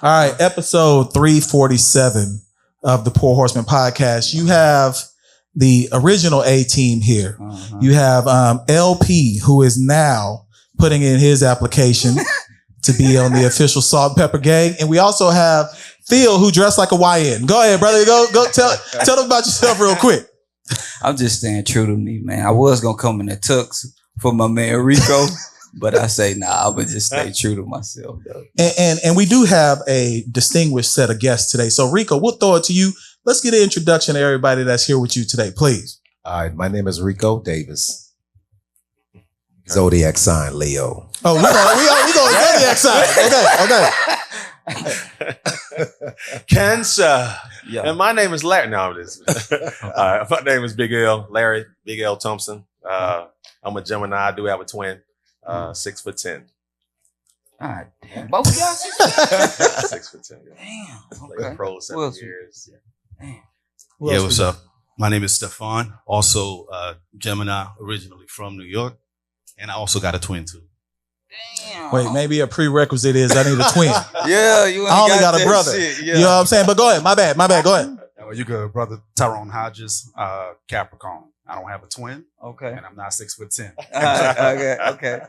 All right, episode 347 of the Pour Horsemen Podcast. You have the original A team here. You have LP, who is now putting in his application to be on the official Salt and Pepper Gang. And we also have Phil, who dressed like a YN. Go ahead, brother. Go tell them about yourself real quick. I'm just staying true to me, man. I was going to come in the tux for my man Rico, but I say, nah, I'm going to just stay true to myself, though. And we do have a distinguished set of guests today. So, Rico, we'll throw it to you. Let's get an introduction to everybody that's here with you today, please. All right, my name is Rico Davis. Zodiac sign, Leo. Oh, we going Zodiac sign. Okay. Cancer. Yeah. And my name is Larry. No, I'm just. My name is Big L, Larry, Big L Thompson. I'm a Gemini. I do have a twin, 6'10". God damn. Both of y'all 6'10". Damn. Played Okay. pro 7 years. Damn. Yeah, what's up? My name is Stefan, also Gemini, originally from New York, and I also got a twin too. Damn. Wait, maybe a prerequisite is I need a twin. Yeah, you ain't I only got a that brother. shit, yeah. You know what I'm saying? But go ahead. My bad. Go ahead. You good, brother? Tyrone Hodges, Capricorn. I don't have a twin, Okay. and I'm not 6'10". Okay.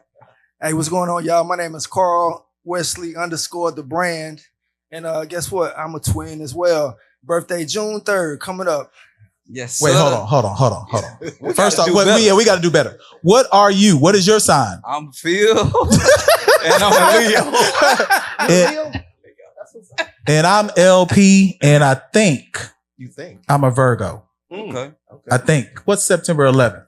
Hey, what's going on, y'all? My name is Carl Wesley _ the brand. And guess what? I'm a twin as well. Birthday June 3rd coming up. Yes. Wait, sir. hold on. First off, do better. we got to do better. What are you? What is your sign? I'm Phil. And I'm a Leo. And I'm LP, and I think You think? I'm a Virgo. Okay. I think. What's September 11th?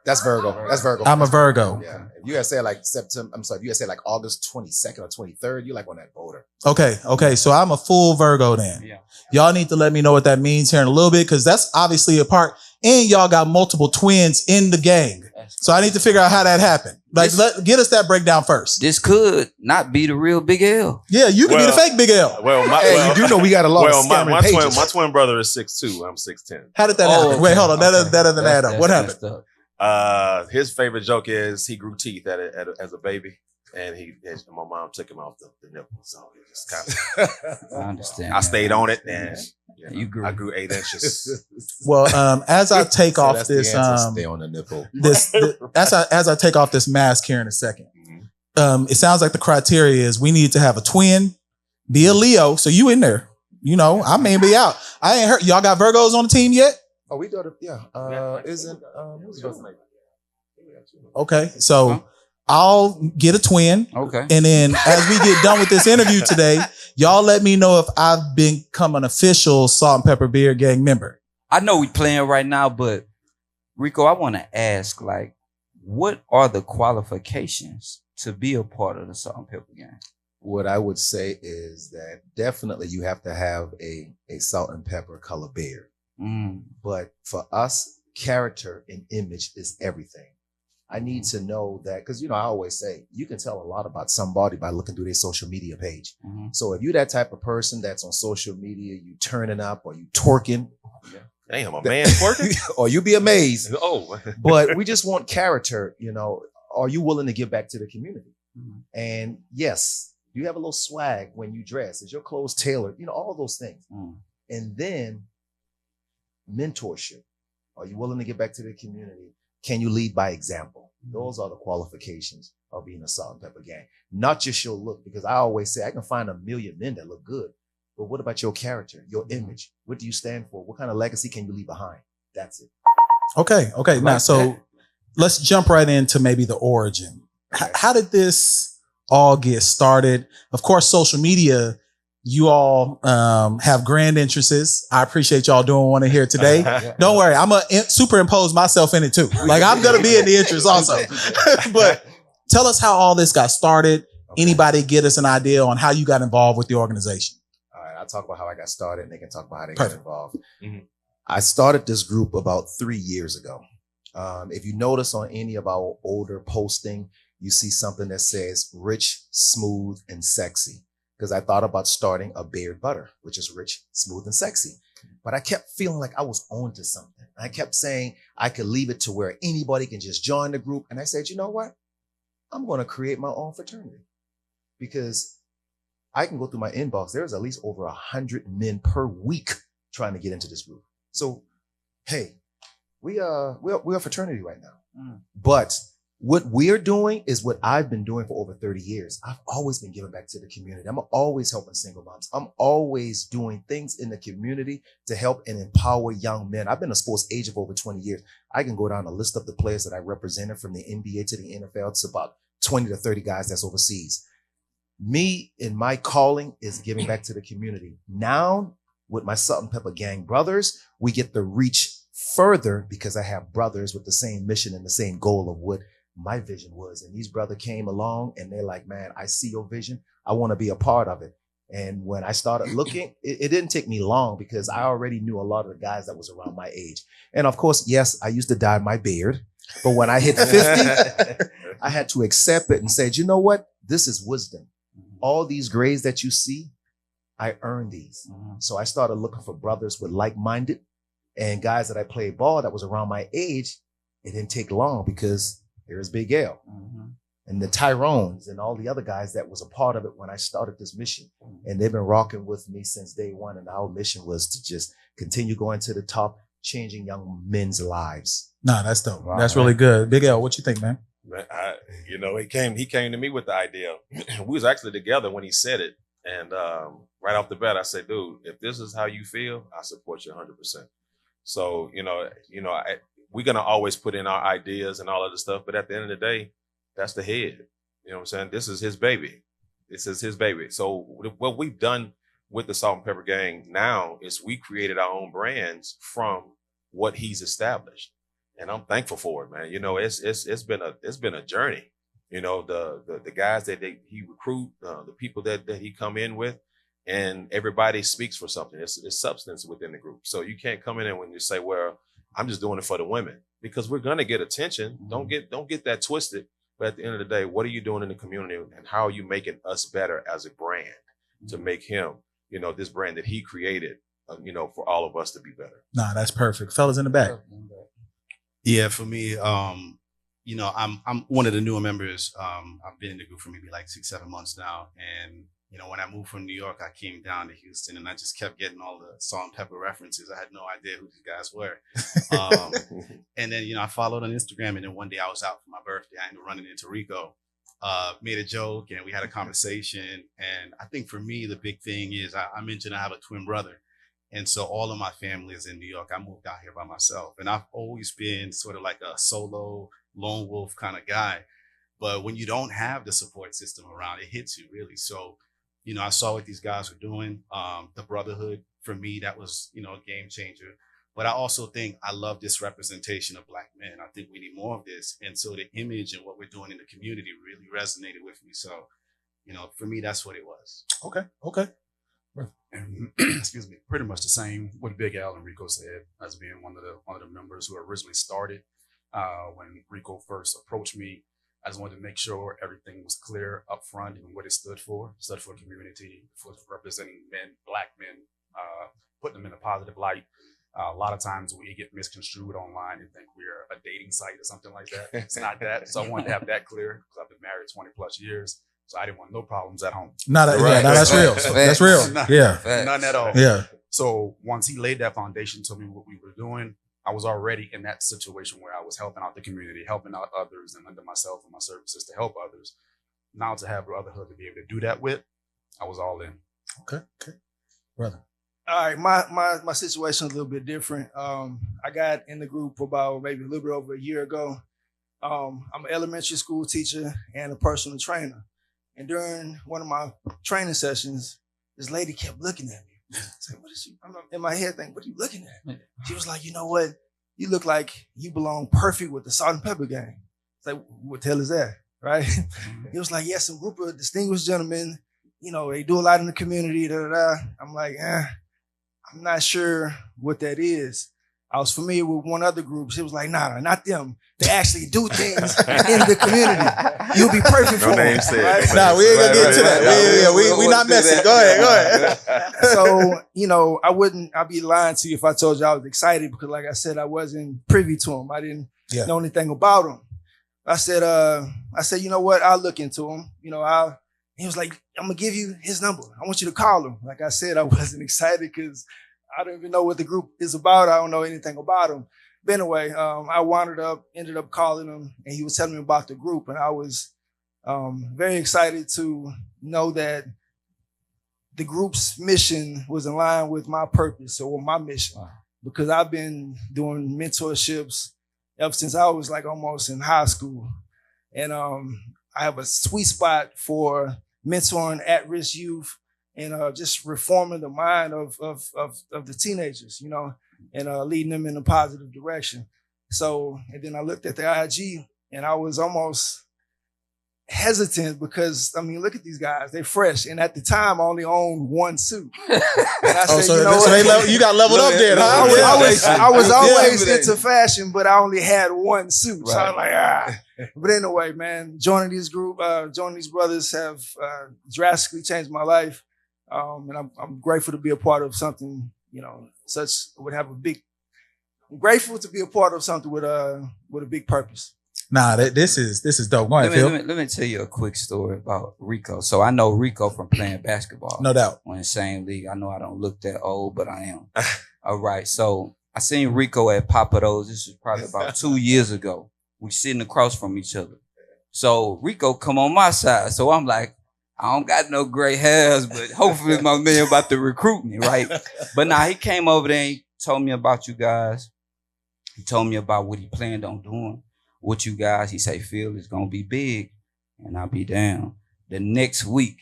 That's Virgo. That's Virgo. I'm a Virgo. Yeah. If you gotta say like September, I'm sorry, if you gotta say like August 22nd or 23rd, you're like on that border. Okay. So I'm a full Virgo then. Yeah. Y'all need to let me know what that means here in a little bit, because that's obviously a part. And y'all got multiple twins in the gang. So I need to figure out how that happened. Like, get us that breakdown first. This could not be the real Big L. Yeah, you can be the fake Big L. You do know we got a lot of scamming pages. My twin brother is 6'2". I'm 6'10". How did that happen? okay. Wait, hold on. That doesn't add up. What happened? Messed up. His favorite joke is he grew teeth as a baby, and my mom took him off the nipple. So it just kind of. I understand. I stayed on it, and You grew. I grew 8 inches. Well, as I take So off that's this, the answer, stay on the nipple. as I take off this mask here in a second, it sounds like the criteria is we need to have a twin, be a Leo. So you in there? You know, I may be out. I ain't heard y'all got Virgos on the team yet. Oh, we do it. Yeah. Isn't who's your name? Okay, so I'll get a twin. Okay. And then as we get done with this interview today, y'all let me know if I've become an official Salt and Pepper Beer Gang member. I know we playing right now, but Rico, I want to ask, like, what are the qualifications to be a part of the Salt and Pepper Gang? What I would say is that definitely you have to have a salt and pepper color beard. But for us, character and image is everything. I need to know that, because, I always say you can tell a lot about somebody by looking through their social media page. So if you're that type of person that's on social media, you turning up or you twerking. Damn, a man twerking? Or you be amazed. Oh. But we just want character, Are you willing to give back to the community? And yes, you have a little swag when you dress. Is your clothes tailored? All those things. And then mentorship. Are you willing to give back to the community? Can you lead by example? Those are the qualifications of being a Salt and Pepper Gang. Not just your look, because I always say I can find a million men that look good. But what about your character, your image? What do you stand for? What kind of legacy can you leave behind? That's it. Okay. Now, so let's jump right into maybe the origin. Okay. How did this all get started? Of course, social media, you all have grand interests. I appreciate y'all doing one in here today. Don't worry, I'm going to superimpose myself in it too. Like, I'm going to be in the interest also. But tell us how all this got started. Okay. Anybody get us an idea on how you got involved with the organization? All right, I'll talk about how I got started and they can talk about how they got involved. I started this group about 3 years ago. If you notice on any of our older posting, you see something that says rich, smooth, and sexy. Because I thought about starting a beard butter, which is rich, smooth, and sexy. But I kept feeling like I was on to something. I kept saying I could leave it to where anybody can just join the group. And I said, you know what? I'm going to create my own fraternity. Because I can go through my inbox. There's at least over 100 men per week trying to get into this group. So, hey, we're a fraternity right now. But what we're doing is what I've been doing for over 30 years. I've always been giving back to the community. I'm always helping single moms. I'm always doing things in the community to help and empower young men. I've been a sports agent for over 20 years. I can go down a list of the players that I represented from the NBA to the NFL. It's about 20 to 30 guys that's overseas. Me and my calling is giving back to the community. Now, with my Salt and Pepper Gang brothers, we get to reach further because I have brothers with the same mission and the same goal of what my vision was. And these brothers came along and they're like, man, I see your vision. I want to be a part of it. And when I started looking, it didn't take me long because I already knew a lot of the guys that was around my age. And of course, yes, I used to dye my beard. But when I hit 50, I had to accept it and say, you know what? This is wisdom. All these grades that you see, I earned these. So I started looking for brothers with like-minded and guys that I played ball that was around my age. It didn't take long because there's Big L and the Tyrones and all the other guys that was a part of it when I started this mission. And they've been rocking with me since day one. And our mission was to just continue going to the top, changing young men's lives. Nah, that's dope. Wow, that's really good. Big L, what you think, man? He came to me with the idea. We was actually together when he said it. And right off the bat, I said, dude, if this is how you feel, I support you 100%. So, we're going to always put in our ideas and all of the stuff. But at the end of the day, that's the head. You know what I'm saying? This is his baby. This is his baby. So what we've done with the Salt and Pepper Gang now is we created our own brands from what he's established. And I'm thankful for it, man. It's been a journey. The guys that he recruit, the people that he come in with, and everybody speaks for something. It's substance within the group. So you can't come in and when you say, well, I'm just doing it for the women, because we're going to get attention. Don't get that twisted. But at the end of the day, what are you doing in the community and how are you making us better as a brand to make him, this brand that he created, for all of us to be better? Nah, that's perfect. Fellas in the back. Yeah, for me, I'm one of the newer members. I've been in the group for maybe like 6-7 months now. And, when I moved from New York, I came down to Houston and I just kept getting all the Salt and Pepper references. I had no idea who these guys were. And then, I followed on Instagram, and then one day I was out for my birthday. I ended up running into Rico, made a joke, and we had a conversation. And I think for me, the big thing is I mentioned I have a twin brother. And so all of my family is in New York. I moved out here by myself. And I've always been sort of like a solo lone wolf kind of guy. But when you don't have the support system around, it hits you really. So, I saw what these guys were doing. The Brotherhood, for me, that was, a game changer. But I also think I love this representation of Black men. I think we need more of this. And so the image and what we're doing in the community really resonated with me. So, for me, that's what it was. Okay. And excuse me, pretty much the same what Big Al and Rico said, as being one of the members who originally started. When Rico first approached me, I just wanted to make sure everything was clear up front and what it stood for. It stood for community, for representing men, Black men, putting them in a positive light. A lot of times we get misconstrued online and think we're a dating site or something like that. It's not that. So I wanted to have that clear because I've been married 20 plus years. So I didn't want no problems at home. That's real. That's real. None at all. Yeah. So once he laid that foundation, told me what we were doing, I was already in that situation where I was helping out the community, helping out others, and under myself and my services to help others. Now to have Brotherhood to be able to do that with, I was all in. Okay. Brother. All right, my situation is a little bit different. I got in the group about maybe a little bit over a year ago. I'm an elementary school teacher and a personal trainer. And during one of my training sessions, this lady kept looking at me. I said, what is she? I'm in my head thinking, what are you looking at? She was like, you know what? You look like you belong perfect with the Salt and Pepper Gang. It's like, what the hell is that? Right? He was like, yes, a group of distinguished gentlemen, they do a lot in the community. I'm like, I'm not sure what that is. I was familiar with one other group. She was like, nah, not them. They actually do things in the community. You'll be perfect for them. Right? Nah, we ain't gonna get into that. We not messing. Go ahead. So, I'd be lying to you if I told you I was excited because like I said, I wasn't privy to them. I didn't know anything about them. I said, you know what? I'll look into them. He was like, I'm going to give you his number. I want you to call him. Like I said, I wasn't excited because I don't even know what the group is about. I don't know anything about him. But anyway, I ended up calling him, and he was telling me about the group. And I was very excited to know that the group's mission was in line with my purpose or my mission. Wow. Because I've been doing mentorships ever since I was like almost in high school. And I have a sweet spot for mentoring at-risk youth and just reforming the mind of the teenagers, you know, and leading them in a positive direction. So, and then I looked at the IG and I was almost hesitant because, I mean, look at these guys. They're fresh. And at the time, I only owned one suit. And I said, you got leveled up there. I was always into fashion, but I only had one suit. Right. So I was like, But anyway, man, joining these brothers have drastically changed my life. And I'm grateful to be a part of something, you know, I'm grateful to be a part of something with a big purpose. Nah, this is dope. Go ahead, Phil. Let me tell you a quick story about Rico. So I know Rico from playing basketball. No doubt. We're in the same league. I know I don't look that old, but I am. All right. So I seen Rico at Papados. This was probably about 2 years ago. We sitting across from each other. So Rico come on my side. So I'm like, I don't got no gray hairs, but hopefully my man about to recruit me, right? But nah, he came over there and he told me about you guys. He told me about what he planned on doing with you guys. He say, Phil, it's gonna be big, and I'll be down. The next week,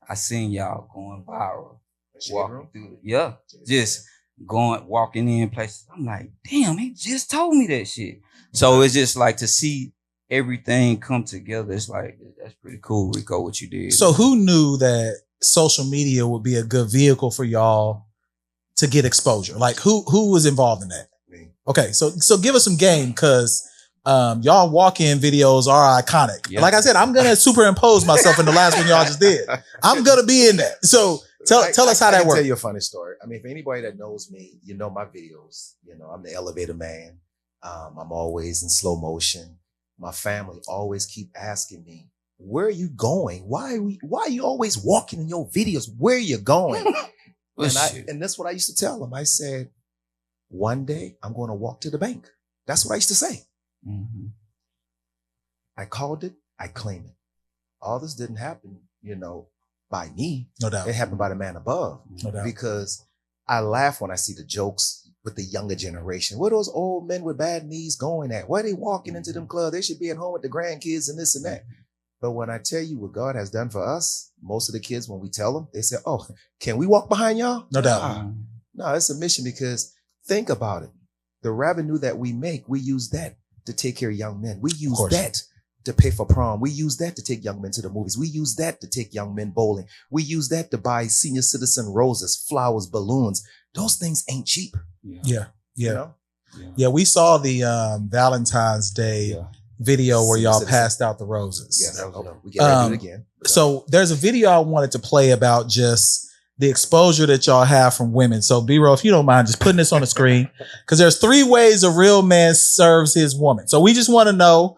I seen y'all going viral. Walking through just walking in places. I'm like, damn, he just told me that shit. So it's just like to see everything come together. It's like, that's pretty cool, Rico, what you did. So who knew that social media would be a good vehicle for y'all to get exposure? Like who was involved in that? Me. Okay, so give us some game, because y'all walk-in videos are iconic. Yep. Like I said, I'm gonna superimpose myself in the last one y'all just did. I'm gonna be in that. So tell us how that works. I'll tell you a funny story. I mean, for anybody that knows me, you know my videos. You know, I'm the elevator man. I'm always in slow motion. My family always keep asking me, where are you going? Why are you always walking in your videos? Where are you going? And that's what I used to tell them. I said, one day I'm going to walk to the bank. That's what I used to say. Mm-hmm. I called it, I claim it. All this didn't happen, you know, by me. No doubt. It happened by the man above. No doubt. Because I laugh when I see the jokes with the younger generation. Where those old men with bad knees going at? Why are they walking into them clubs? They should be at home with the grandkids and this and that. But when I tell you what God has done for us, most of the kids, when we tell them, they say, oh, can we walk behind y'all? No doubt. No, it's a mission, because think about it. The revenue that we make, we use that to take care of young men. We use that to pay for prom. We use that to take young men to the movies. We use that to take young men bowling. We use that to buy senior citizen roses, flowers, balloons. Those things ain't cheap. Yeah. You know? Yeah, we saw the Valentine's Day video where y'all passed out the roses. Yes, we get ready to do it again. So there's a video I wanted to play about just the exposure that y'all have from women. So B-Roll, if you don't mind just putting this on the screen, because there's 3 ways a real man serves his woman. So we just want to know,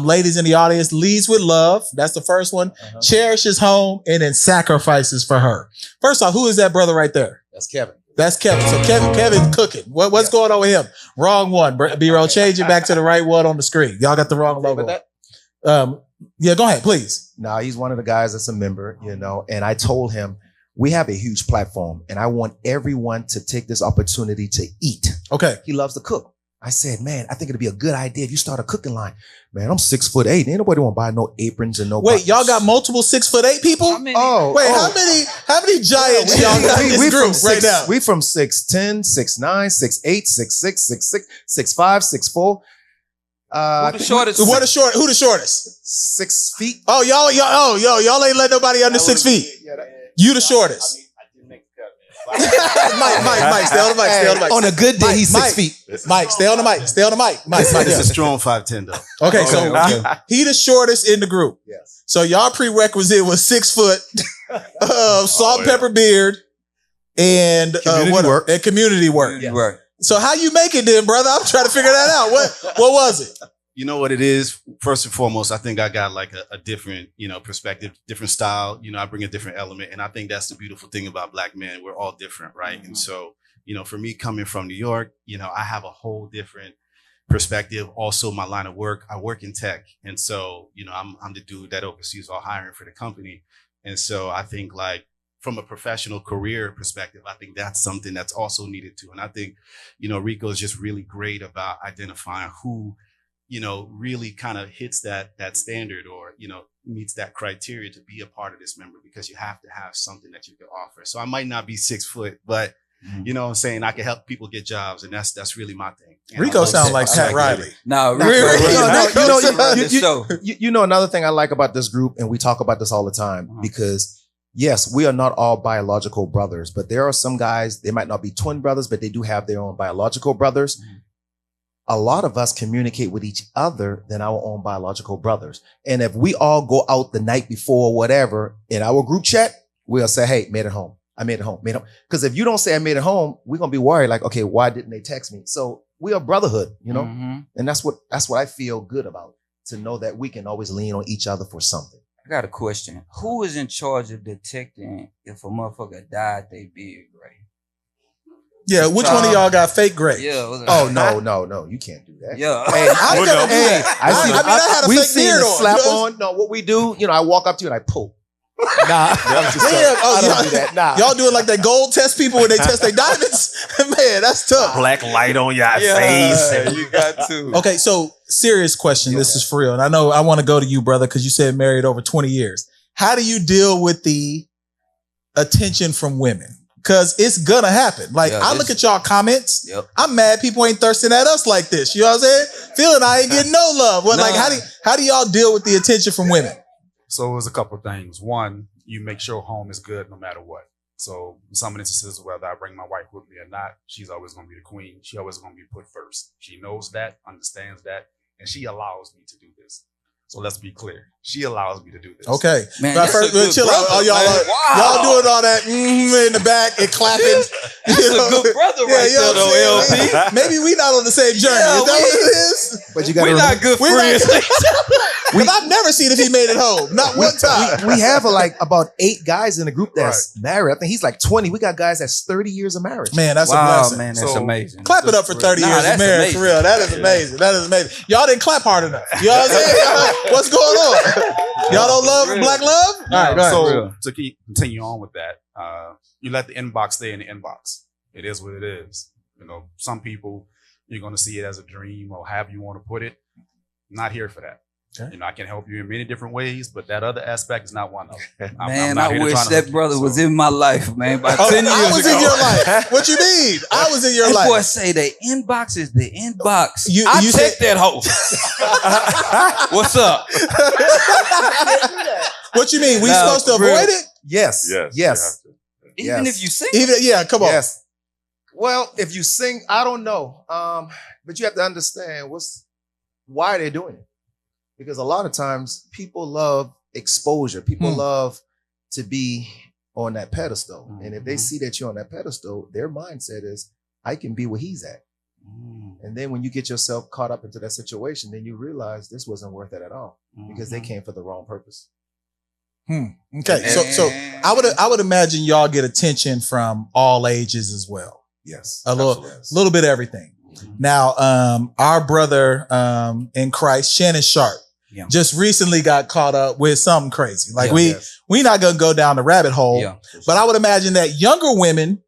ladies in the audience, leads with love. That's the first one. Cherishes home, and then sacrifices for her. First off, who is that brother right there? That's Kevin. That's Kevin. So Kevin's cooking. What's going on with him? Wrong one. B-Roll, change it back to the right one on the screen. Y'all got the wrong logo. Yeah, go ahead, please. No, he's one of the guys that's a member, you know, and I told him, we have a huge platform and I want everyone to take this opportunity to eat. Okay. He loves to cook. I said, man, I think it'd be a good idea if you start a cooking line. Man, I'm 6'8". Ain't nobody want to buy no aprons and no. Wait, y'all got multiple 6'8" people? How many giants y'all got in this group right now? We from 6'10", 6'9", 6'8", 6'6", 6'6", 6'5", 6'4". Who the shortest? Who the shortest? 6 feet. Oh, y'all ain't let nobody under 6 feet. You the shortest. Mike, stay on the mic. On a good day, he's 6 feet. Mike, stay on the mic. Mike, It's a strong 5'10" though. Okay, so he the shortest in the group. Yes. So y'all prerequisite was 6 foot, salt, pepper, beard, and community work. Right. So how you make it then, brother? I'm trying to figure that out. What was it? You know what it is? First and foremost, I think I got like a different, perspective, different style. I bring a different element. And I think that's the beautiful thing about Black men. We're all different, right? Mm-hmm. And so, for me coming from New York, I have a whole different perspective. Also, my line of work, I work in tech. And so, I'm the dude that oversees all hiring for the company. And so I think like from a professional career perspective, I think that's something that's also needed too. And I think, Rico is just really great about identifying who, really kind of hits that standard or, meets that criteria to be a part of this member, because you have to have something that you can offer. So I might not be 6 foot, but you know what I'm saying? I can help people get jobs, and that's really my thing. And Rico sounds like Pat Riley. No, really. Another thing I like about this group, and we talk about this all the time, because yes, we are not all biological brothers, but there are some guys, they might not be twin brothers, but they do have their own biological brothers. A lot of us communicate with each other than our own biological brothers. And if we all go out the night before or whatever in our group chat, we'll say, hey, made it home. I made it home. Because if you don't say I made it home, we're going to be worried like, okay, why didn't they text me? So we are brotherhood, And that's what I feel good about, to know that we can always lean on each other for something. I got a question. Who is in charge of detecting if a motherfucker dyed they beard gray? Yeah, which one of y'all got fake gray? Yeah. Oh, no, you can't do that. Yeah. Hey, I had a fake beard on. Slap on. No, what we do, I walk up to you and I pull. Nah, I don't do that. Nah. Y'all doing like that gold test people when they test their diamonds? Man, that's tough. Black light on your face. You got to. Okay, so serious question. This is for real. And I know I want to go to you, brother, because you said married over 20 years. How do you deal with the attention from women? Because it's gonna happen. Like, I look at y'all comments. Yep. I'm mad people ain't thirsting at us like this. You know what I'm saying? Feeling I ain't getting no love. But like, how do y'all deal with the attention from women? So there's a couple of things. One, you make sure home is good no matter what. So in some instances, whether I bring my wife with me or not, she's always going to be the queen. She always going to be put first. She knows that, understands that, and she allows me to do this. So let's be clear. She allows me to do this. Okay. Man, chill out. Oh, y'all doing all that in the back and clapping. That's a good brother there, though, LP. Maybe we not on the same journey. Is that what it is? But you got We're not good friends. Because I've never seen if he made it home. Not one time. We have about 8 guys in the group that's married. I think he's like 20. We got guys that's 30 years of marriage. Man, that's a blessing. Man, that's amazing. Clap it up for 30 years of marriage, for real. That is amazing. That is amazing. Y'all didn't clap hard enough. You know what I'm saying? What's going on? Y'all don't love black love? All right, go ahead. So to continue on with that, you let the inbox stay in the inbox. It is what it is. Some people, you're going to see it as a dream or however you want to put it. I'm not here for that. Okay. I can help you in many different ways, but that other aspect is not one of them. Man, I wish that brother was in my life, man. About 10 years ago. I was in your life. What you mean? I was in your life. Boy, say the inbox is the inbox. You take that hoe. What's up? What you mean? We supposed to avoid it? Yes. Even if you sing? Come on. Yes. Well, if you sing, I don't know. But you have to understand why they're doing it. Because a lot of times people love exposure. People love to be on that pedestal. Mm-hmm. And if they see that you're on that pedestal, their mindset is, I can be where he's at. And then when you get yourself caught up into that situation, then you realize this wasn't worth it at all, because they came for the wrong purpose. Okay. So I would imagine y'all get attention from all ages as well. Yes. A little bit of everything. Now, our brother in Christ, Shannon Sharp, just recently got caught up with something crazy. Like we not gonna go down the rabbit hole, but I would imagine that younger women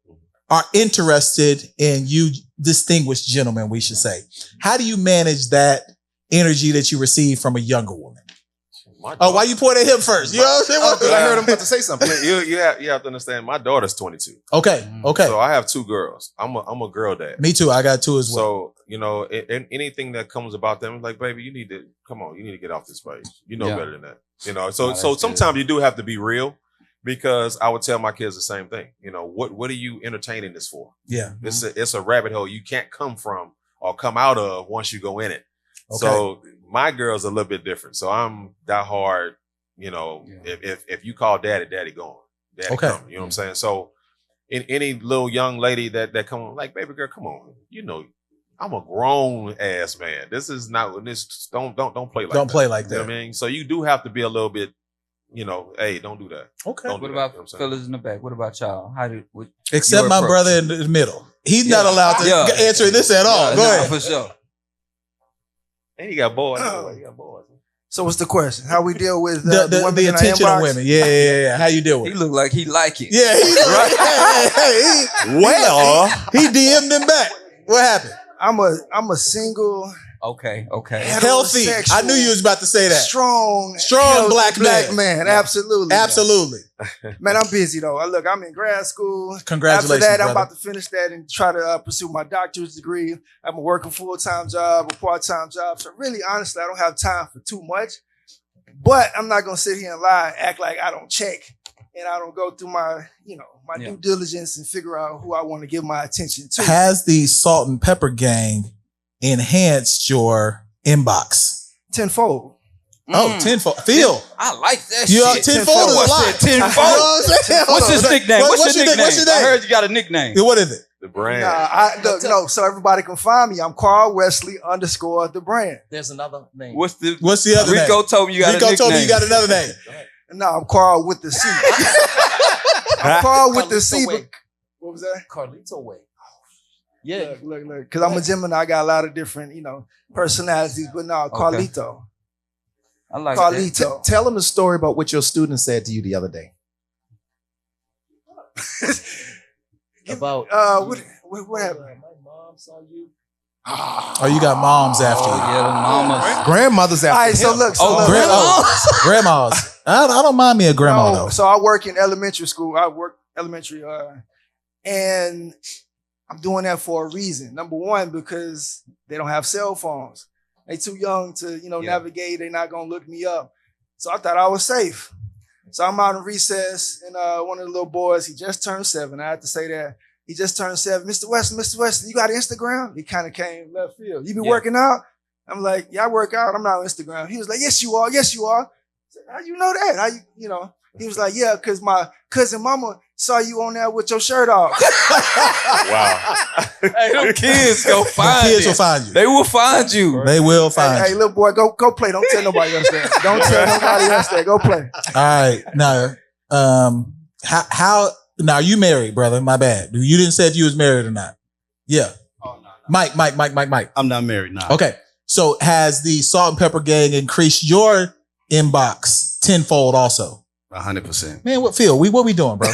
are interested in you, distinguished gentlemen, we should say. How do you manage that energy that you receive from a younger woman? Why you point at him first? You know what I'm saying? I heard him about to say something. You have to understand. My daughter's 22. Okay. So I have 2 girls. I'm a girl dad. Me too. I got 2 as well. So anything that comes about them, like, baby, you need to get off this page. You know better than that. So sometimes you do have to be real, because I would tell my kids the same thing. What are you entertaining this for? Yeah, it's a rabbit hole you can't come from or come out of once you go in it. Okay. So my girl's a little bit different. So I'm that hard, if you call daddy gone. Daddy come, you know what I'm saying? So any little young lady that come on, like, baby girl, come on. I'm a grown ass man. This is not this. Don't play like Don't that. play like You that. know what I mean? So you do have to be a little bit, hey, don't do that. Okay. Don't do What that, about you know what I'm saying? fellas in the back? What about y'all? Except your my approach? brother in the middle. He's not allowed to Yeah. answer this at all. Go ahead. For sure. And he got boys. He got boys. So what's the question? How we deal with The women in our attention of inbox? women. Yeah. How you deal with He it? look like he like it. Yeah, he DM'd him back. What happened? I'm a single, Okay. Healthy. I knew you was about to say that. strong black man. Yeah. Absolutely. Man, I'm busy though. Look, I'm in grad school. Congratulations, After that, I'm brother. about to finish that and try to pursue my doctorate degree. I'm working full-time job, a part-time job. So really, honestly, I don't have time for too much. But I'm not gonna sit here and lie and act like I don't check and I don't go through my due diligence and figure out who I want to give my attention to. Has the Salt and Pepper Gang enhanced your inbox? Tenfold. Oh, tenfold. Phil. I like that You shit. tenfold is a lot. Tenfold. What's his nickname? What's your nickname? What's your name? I heard you got a nickname. What is it? The brand. No, so everybody can find me. I'm Carl Wesley _ the brand. There's another name. What's the other name? Rico told me you got a nickname. Rico told me you got another name. No, I'm Carl with the C. I'm Carl with the C. Way. What was that? Carlito Way. Yeah. Look. Because I'm a Gemini. I got a lot of different, personalities. But no, Carlito. I like Carlito. Tell them the story about what your student said to you the other day. About what happened? My mom saw you. Oh, you got moms after you. Yeah, the mamas. Grandmother's after All right, so him. look. Grandmas. I don't mind me a grandma though. So I work in elementary school. I work elementary, and I'm doing that for a reason. Number one, because they don't have cell phones. They too young to, navigate. They're not gonna look me up. So I thought I was safe. So I'm out in recess, and one of the little boys, he just turned 7. I have to say that. He just turned 7. Mr. Weston, you got Instagram? He kind of came left field. You been working out? I'm like, yeah, I work out. I'm not on Instagram. He was like, yes, you are. Yes, you are. I said, how you know that? He was like, yeah, because my cousin mama saw you on there with your shirt off. Wow. Hey, them kids go find Kids you. will find you. They will find you. They will find Hey, you. little boy, go play. Don't tell nobody else that. Don't tell nobody else that. Go play. All right. Now, how now you married, brother? My bad. You didn't say if you was married or not. Yeah. Oh, no. Mike. I'm not married now. Okay. So has the Salt and Pepper Gang increased your inbox tenfold also? 100%. Man, Phil, what we doing, bro?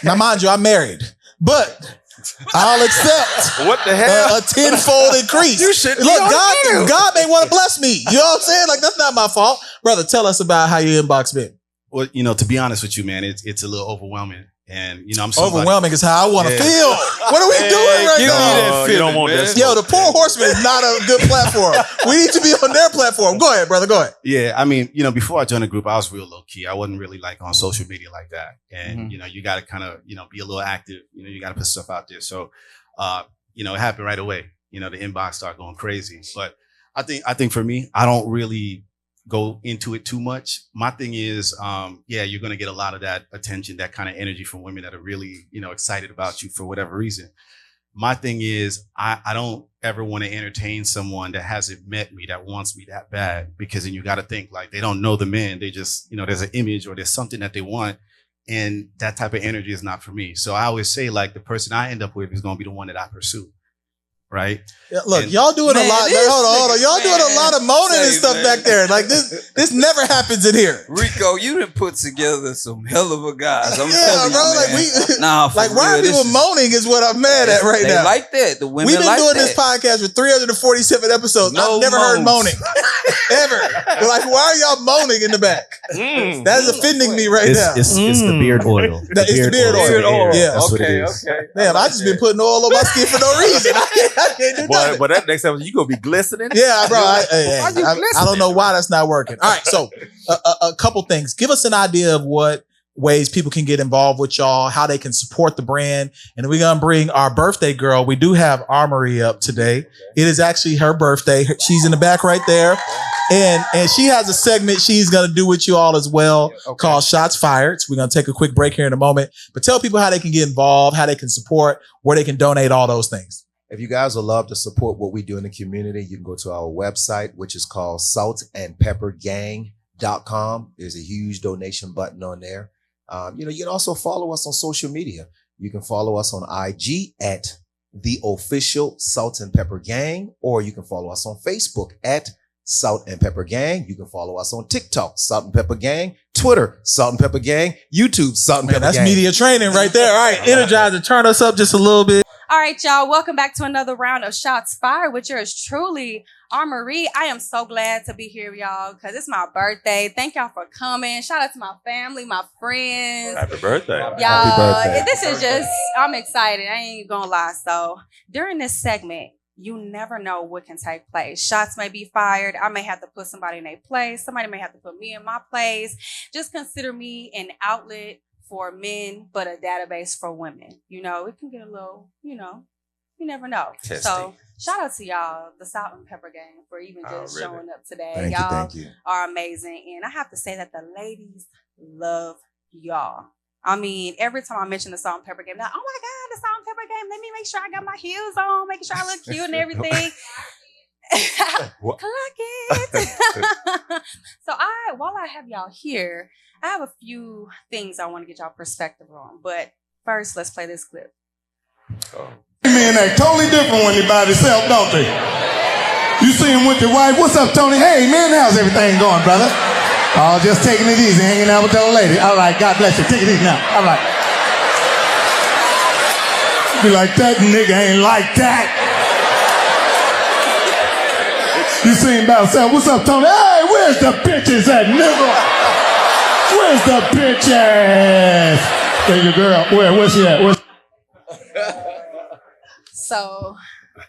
Now, mind you, I'm married, but I'll accept What the hell? a tenfold increase. You should be Look, on God may want to bless me. You know what I'm saying? Like, that's not my fault. Brother, tell us about how your inbox been. Well, to be honest with you, man, it's a little overwhelming. And, I'm somebody. Overwhelming is how I want to Yeah. feel. What are we doing right give now? me that You don't feeling, want man. that. Yo, the Pour Horsemen is not a good platform. We need to be on their platform. Go ahead, brother. Go ahead. Yeah, I mean, before I joined the group, I was real low key. I wasn't really like on social media like that. And, you got to kind of, be a little active. You got to put stuff out there. So, it happened right away. The inbox started going crazy. But I think for me, I don't really go into it too much. My thing is, you're going to get a lot of that attention, that kind of energy from women that are really, excited about you for whatever reason. My thing is, I don't ever want to entertain someone that hasn't met me, that wants me that bad, because then you got to think like they don't know the man. They just, there's an image or there's something that they want. And that type of energy is not for me. So I always say like the person I end up with is going to be the one that I pursue. Right. Yeah, look, y'all doing a lot. Hold on. Y'all doing a lot of moaning and stuff back there. Like this never happens in here. Rico, you done put together some hell of a guys. I'm Yeah, telling bro. you, Like man. For like why are real, people moaning is what I'm mad at right they now. like that. The women We've been like doing that. this podcast for 347 episodes. No I've never heard moans. moaning. Ever. They're like, why are y'all moaning in the back? That is offending me right now. It's the beard oil. It's the beard oil. Yeah. That's what it is. Okay. Damn, I just been putting oil on my skin for no reason. I can't do nothing. But that next time you gonna be glistening. Yeah, bro. I glistening? don't know why that's not working. All right, so a couple things. Give us an idea of what ways people can get involved with y'all, how they can support the brand, and we're gonna bring our birthday girl. We do have Armory up today. It is actually her birthday. She's in the back right there, and she has a segment she's gonna do with you all as well called Shots Fired. So we're gonna take a quick break here in a moment, but tell people how they can get involved, how they can support, where they can donate, all those things. If you guys would love to support what we do in the community, you can go to our website, which is called saltandpeppergang.com. There's a huge donation button on there. You can also follow us on social media. You can follow us on IG at the official Salt and Pepper Gang, or you can follow us on Facebook at Salt and Pepper Gang. You can follow us on TikTok, Salt and Pepper Gang, Twitter, Salt and Pepper Gang, YouTube, Salt and Pepper Gang. That's media training right there. All right, Energizer, turn us up just a little bit. All right, y'all. Welcome back to another round of Shots Fired with yours truly, Marie. I am so glad to be here, y'all, because it's my birthday. Thank y'all for coming. Shout out to my family, my friends. Happy birthday. Y'all, Happy birthday. this is just, I'm excited. I ain't gonna lie. So during this segment, you never know what can take place. Shots may be fired. I may have to put somebody in their place. Somebody may have to put me in my place. Just consider me an outlet for men, but a database for women. It can get a little, you never know. Testy. So shout out to y'all, the Salt and Pepper Gang, for even just really? showing up today. Thank Y'all you. are amazing. And I have to say that the ladies love y'all. I mean, every time I mention the Salt and Pepper Game, they're like, oh my God, the Salt and Pepper Game. Let me make sure I got my heels on, making sure I look cute and everything. Clock it. So while I have y'all here, I have a few things I want to get y'all perspective on. But first, let's play this clip. Men act totally different when they by themselves, don't they? You see him with your wife. What's up, Tony? Hey, man, how's everything going, brother? Oh, just taking it easy, hanging out with the old lady. All right, God bless you. Take it easy now. All right. Be like, that nigga ain't like that. You see him by himself. What's up, Tony? Hey, where's the bitches at, nigga? Where's the bitches? Hey, your girl. Where's she at? So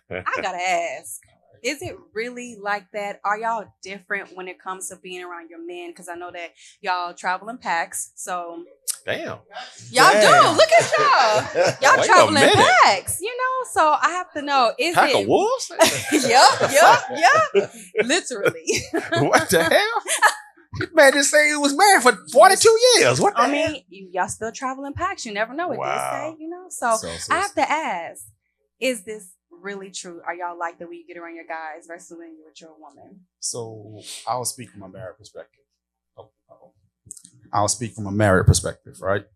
I gotta ask, is it really like that? Are y'all different when it comes to being around your men? Because I know that y'all travel in packs. So Damn. y'all do. Look at y'all. Y'all Wait a travel in minute. packs, So I have to know, is Pack it? of wolves? Yup. Literally. What the hell? Man, just say he was married for 42 years. What the I hell? mean, y'all still travel in packs. You never know what Wow. they say, So I have to ask, is this really true? Are y'all like that when you get around your guys versus when you're with your woman? So I'll speak from a married perspective. I'll speak from a married perspective, right?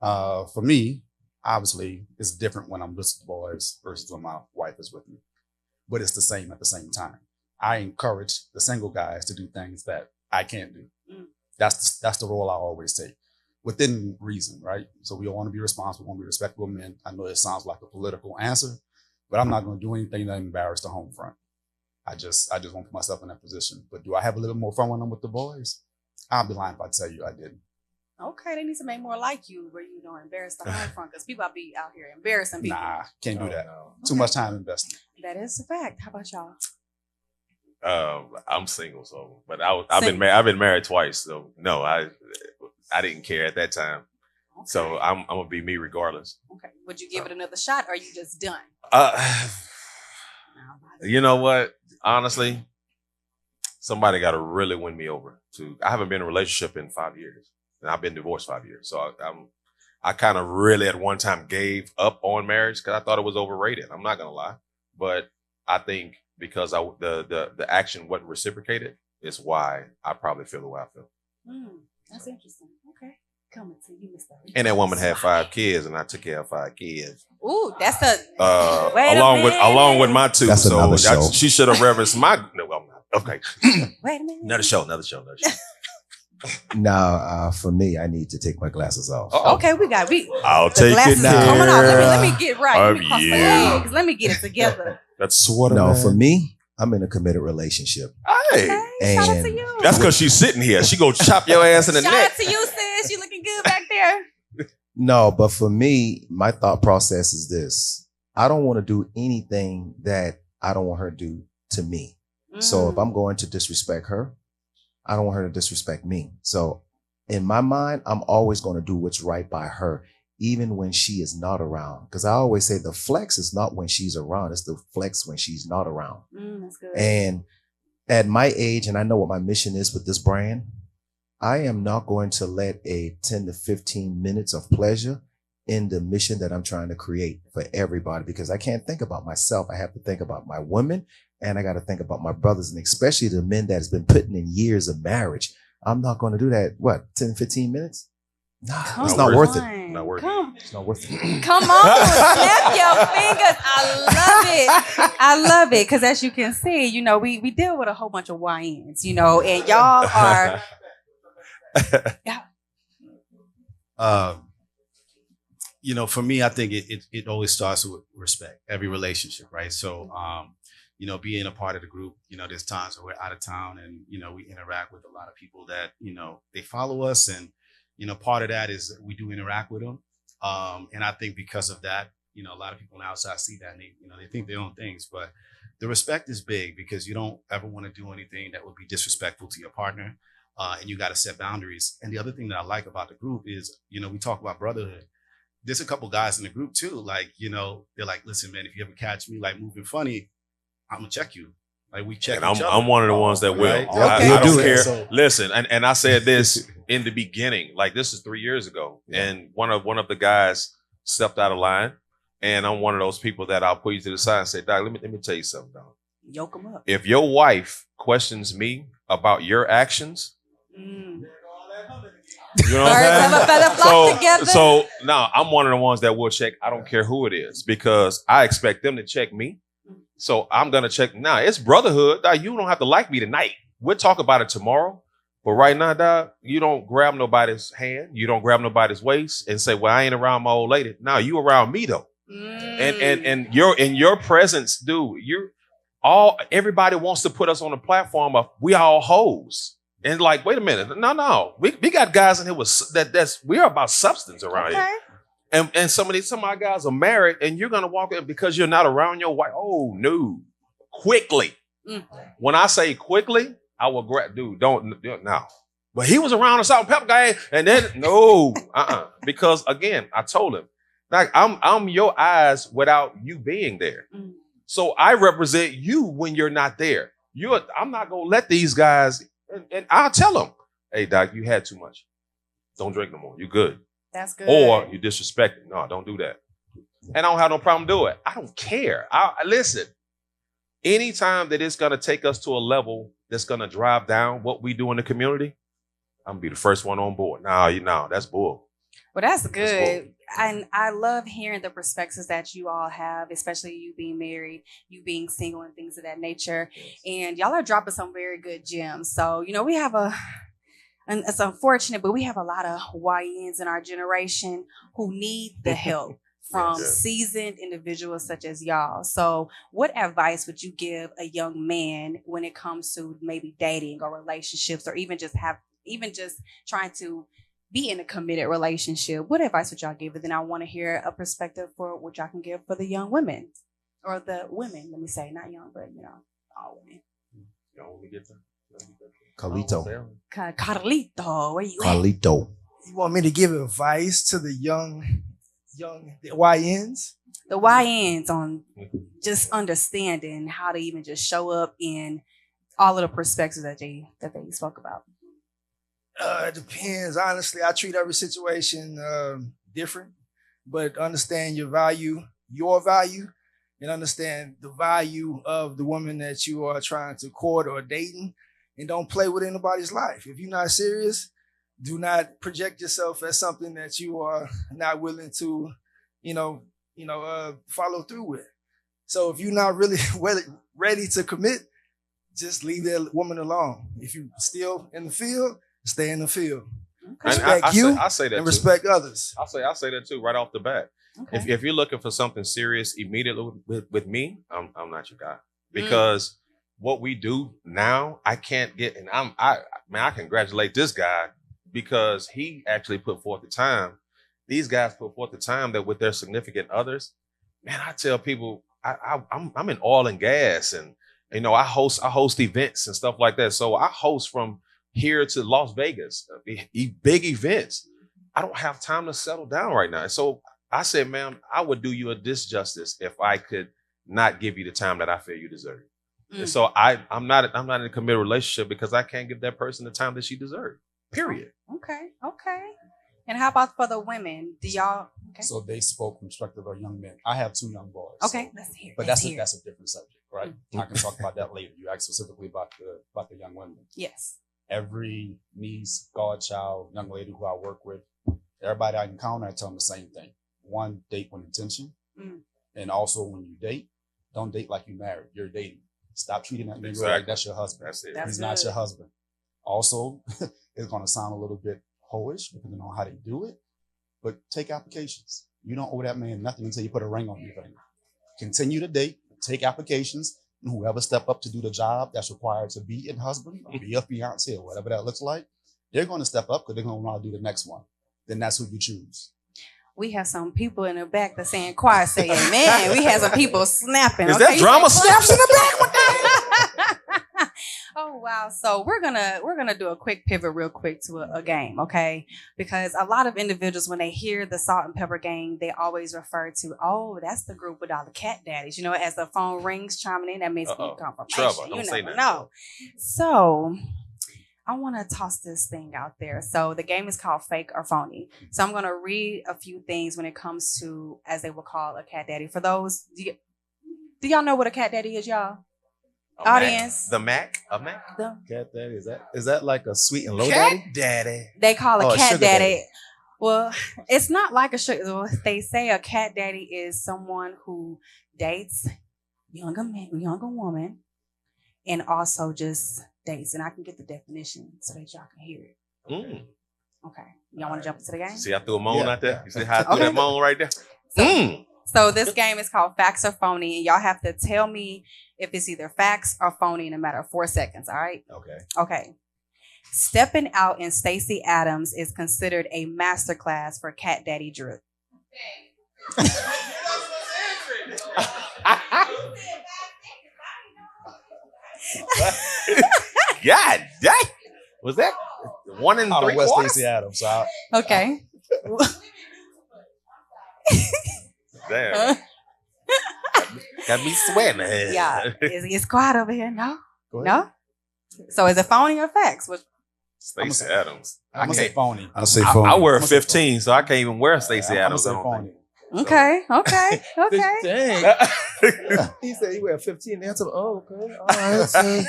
For me, obviously, it's different when I'm with the boys versus when my wife is with me. But it's the same at the same time. I encourage the single guys to do things that I can't do. That's the role I always take. Within reason, right? So we all want to be responsible, want to be respectable men. I know it sounds like a political answer, but I'm not going to do anything that embarrass the home front. I just won't put myself in that position. But do I have a little more fun when I'm with the boys? I'll be lying if I tell you I didn't. Okay, they need to make more like you where you don't embarrass the home front, because people be out here embarrassing people. Nah, can't do that. No. Too much time invested. That is a fact. How about y'all? I'm single, so I've been married twice, so no, I didn't care at that time. Okay. So I'm gonna be me regardless. Okay. Would you give it another shot, or are you just done? You know what? Honestly, somebody got to really win me over. I haven't been in a relationship in 5 years, and I've been divorced 5 years. So I kind of really at one time gave up on marriage because I thought it was overrated. I'm not gonna lie, but I think because the action wasn't reciprocated is why I probably feel the way I feel. That's interesting. Okay. Coming to you, Mr. And that woman had 5 kids, and I took care of 5 kids. Ooh, that's the along with my 2. That's so another show. she should have referenced my. No, I'm not. Okay. Wait a minute. Another show. Now, for me, I need to take my glasses off. Okay, I'll the take glasses it are coming now. off. Let me get right. Let me cross my Yeah. legs. Let me get it together. That's what. No, for me, I'm in a committed relationship. Hey, Okay, shout out And to you. that's because she's sitting here. She gonna chop your ass in the Shout neck. out to you, sis. You looking good back there. No, but for me, my thought process is this. I don't want to do anything that I don't want her to do to me. So if I'm going to disrespect her, I don't want her to disrespect me. So in my mind, I'm always going to do what's right by her, even when she is not around. Because I always say the flex is not when she's around. It's the flex when she's not around. That's good. And at my age, and I know what my mission is with this brand, I am not going to let a 10 to 15 minutes of pleasure in the mission that I'm trying to create for everybody, because I can't think about myself. I have to think about my women, and I got to think about my brothers, and especially the men that has been putting in years of marriage. I'm not going to do that. What, 10, 15 minutes? Nah, it's not worth it. Not worth Come. It's not worth it. Come on, snap your fingers. I love it. Because as you can see, you know, we deal with a whole bunch of YNs, you know, and y'all are. You know, for me, I think it always starts with respect, every relationship, right? So, you know, being a part of the group, you know, there's times where we're out of town and, you know, we interact with a lot of people that, you know, they follow us. And, you know, part of that is we do interact with them. And I think because of that, you know, a lot of people on the outside see that and they, you know, they think their own things, but the respect is big because you don't ever want to do anything that would be disrespectful to your partner. And you got to set boundaries. And the other thing that I like about the group is, you know, we talk about brotherhood. There's a couple guys in the group too. Like, you know, they're like, listen, man, if you ever catch me like moving funny, I'm gonna check you. Like we check. And I'm one of the ones that will. Right? I don't care. So, Listen, and I said this in the beginning, like this is 3 years ago, and one of the guys stepped out of line, and I'm one of those people that I'll put you to the side and say, Doc, let me tell you something, dog. Yoke them up. If your wife questions me about your actions, you know what I'm saying? So now I'm one of the ones that will check. I don't care who it is because I expect them to check me. So I'm going to check. Now it's brotherhood. Dog, you don't have to like me tonight. We'll talk about it tomorrow. But right now, dog, you don't grab nobody's hand. You don't grab nobody's waist and say, well, I ain't around my old lady. Now you around me though. And you're in your presence, dude, everybody wants to put us on a platform of we all hoes. And like, wait a minute. No. We got guys in here we are about substance around here. And some of our guys are married and you're going to walk in because you're not around your wife. Oh, no. Quickly. When I say quickly, I will grab, dude, don't no. But he was around a salt and pepper guy and then, no, Because again, I told him, like, I'm your eyes without you being there. So I represent you when you're not there. I'm not going to let these guys, and I'll tell them, hey, Doc, you had too much. Don't drink no more. You good. That's good. Or you disrespect it. No, don't do that. And I don't have no problem doing it. I don't care. I listen, anytime that it's going to take us to a level that's going to drive down what we do in the community, I'm going to be the first one on board. No, that's bull. Well, that's good. And I love hearing the perspectives that you all have, especially you being married, you being single and things of that nature. And y'all are dropping some very good gems. So, you know, we have and it's unfortunate, but we have a lot of YNs in our generation who need the help from seasoned individuals such as y'all. So what advice would you give a young man when it comes to maybe dating or relationships or even just trying to be in a committed relationship? What advice would y'all give? And then I want to hear a perspective for what y'all can give for the young women or the women, let me say, not young, but you know, all women. Y'all want me to get them? Carlito. Carlito, where you at? Carlito. You want me to give advice to the young YNs? The YNs on just understanding how to even just show up in all of the perspectives that they spoke about. It depends. Honestly, I treat every situation different, but understand your value, and understand the value of the woman that you are trying to court or dating, and don't play with anybody's life. If you're not serious, do not project yourself as something that you are not willing to, follow through with. So if you're not really ready to commit, just leave that woman alone. If you're still in the field, stay in the field. Okay. Respect I say that and respect others. I say that too, right off the bat. Okay. If you're looking for something serious immediately with me, I'm not your guy. Because what we do now, I can't get, and I congratulate this guy because he actually put forth the time. These guys put forth the time that with their significant others, man, I tell people I'm in oil and gas, and I host events and stuff like that. So I host from here to Las Vegas, big events. I don't have time to settle down right now. So I said, ma'am, I would do you a disjustice if I could not give you the time that I feel you deserve. And so I'm not in a committed relationship because I can't give that person the time that she deserves. Period. Okay. And how about for the women? Do y'all? Okay. So they spoke from perspective of young men. I have 2 young boys. Okay, so, let's hear. but let's that's hear. a different subject, right? I can talk about that later. You asked specifically about the young women. Yes. Every niece, godchild, young lady who I work with, everybody I encounter, I tell them the same thing. 1, date with intention. And also when you date, don't date like you're married. You're dating. Stop treating that nigga like that's your husband. That's it. That's He's good. not your husband. Also, it's going to sound a little bit hoish depending on how they do it, but take applications. You don't owe that man nothing until you put a ring on your finger. Continue to date, take applications, and whoever step up to do the job that's required to be a husband or be a fiance or whatever that looks like, they're going to step up because they're going to want to do the next one. Then that's who you choose. We have some people in the back that's saying choir say amen. We have some people snapping. Is that drama snaps in the back? What the Oh wow. So we're gonna do a quick pivot real quick to a game, okay? Because a lot of individuals, when they hear the Salt and Pepper Gang, they always refer to, oh, that's the group with all the cat daddies. You know, as the phone rings chiming in, that means confirmation. Trouble. Don't You say never nothing. know. So I want to toss this thing out there. So the game is called Fake or Phony. So I'm going to read a few things when it comes to, as they would call a cat daddy. For those, do y'all know what a cat daddy is, y'all? Audience. The Mac? A Mac? Cat daddy, is that like a sweet and low Cat daddy? daddy. They call Oh, a a cat sugar daddy. daddy. Well, it's not like a sugar. Well, they say a cat daddy is someone who dates younger woman and also just dates. And I can get the definition so that y'all can hear it. Okay. Y'all want to jump into the game? See, I threw a moan out there. Yeah. You see how I threw Okay. that moan right there? So this game is called Facts or Phony, and y'all have to tell me if it's either facts or phony in a matter of 4 seconds. All right? Okay. Okay. Stepping out in Stacey Adams is considered a masterclass for cat daddy drip. God dang. Was that 1 and Out of 3 West quarters? Stacey Adams. So Okay. Damn. Got me sweating. Yeah. It's quiet over here. No? go ahead. No? So is it phony or facts? Which, Stacey Adams. I'm going to say can't- phony. I'll say I phony. wear a 15, so I can't even wear Stacey I'm going to Adams. say I don't phony. okay. Okay. Dang. think. He said he wear 15. That's okay. All right. So.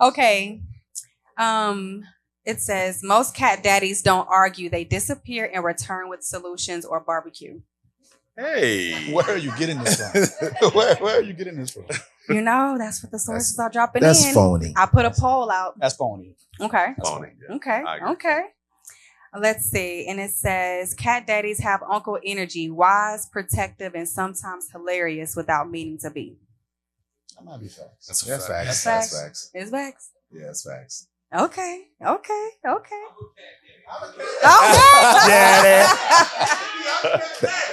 Okay. It says most cat daddies don't argue. They disappear and return with solutions or barbecue. Hey. Where are you getting this from? Where are you getting this from? You know, that's what the sources are dropping That's in. phony. I put a poll out. That's phony. Okay. Phony. Yeah. Okay. I agree. Okay. Let's see. And it says cat daddies have uncle energy, wise, protective, and sometimes hilarious without meaning to be. That might be facts. That's a That's fact. facts. Facts. That's facts. It's facts. Yeah, that's facts. Okay. Okay. Okay.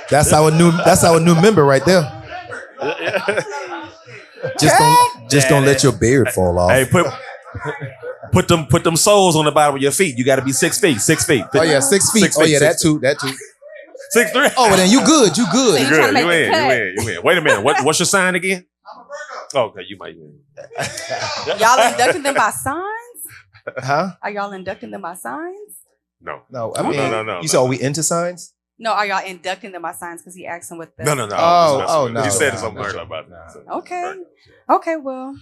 That's our new member right there. Just don't let your beard fall off. Hey, put them soles on the bottom of your feet. You got to be 6 feet. 6 feet. Oh yeah, 6 feet. 6 Oh feet, yeah, 6 that too. 6'3". Oh, well then you good. You good. So you trying to Good. make the cut. You win. Wait a minute. What's your sign again? Okay, you might win. Y'all inducting them by signs? Huh? Are y'all inducting them by signs? No. No, I mean, No. you said, are we into signs? No, are y'all inducting them by signs? Because he asked them with the. No. No. You said No. something earlier about that. So. Okay. Okay, well,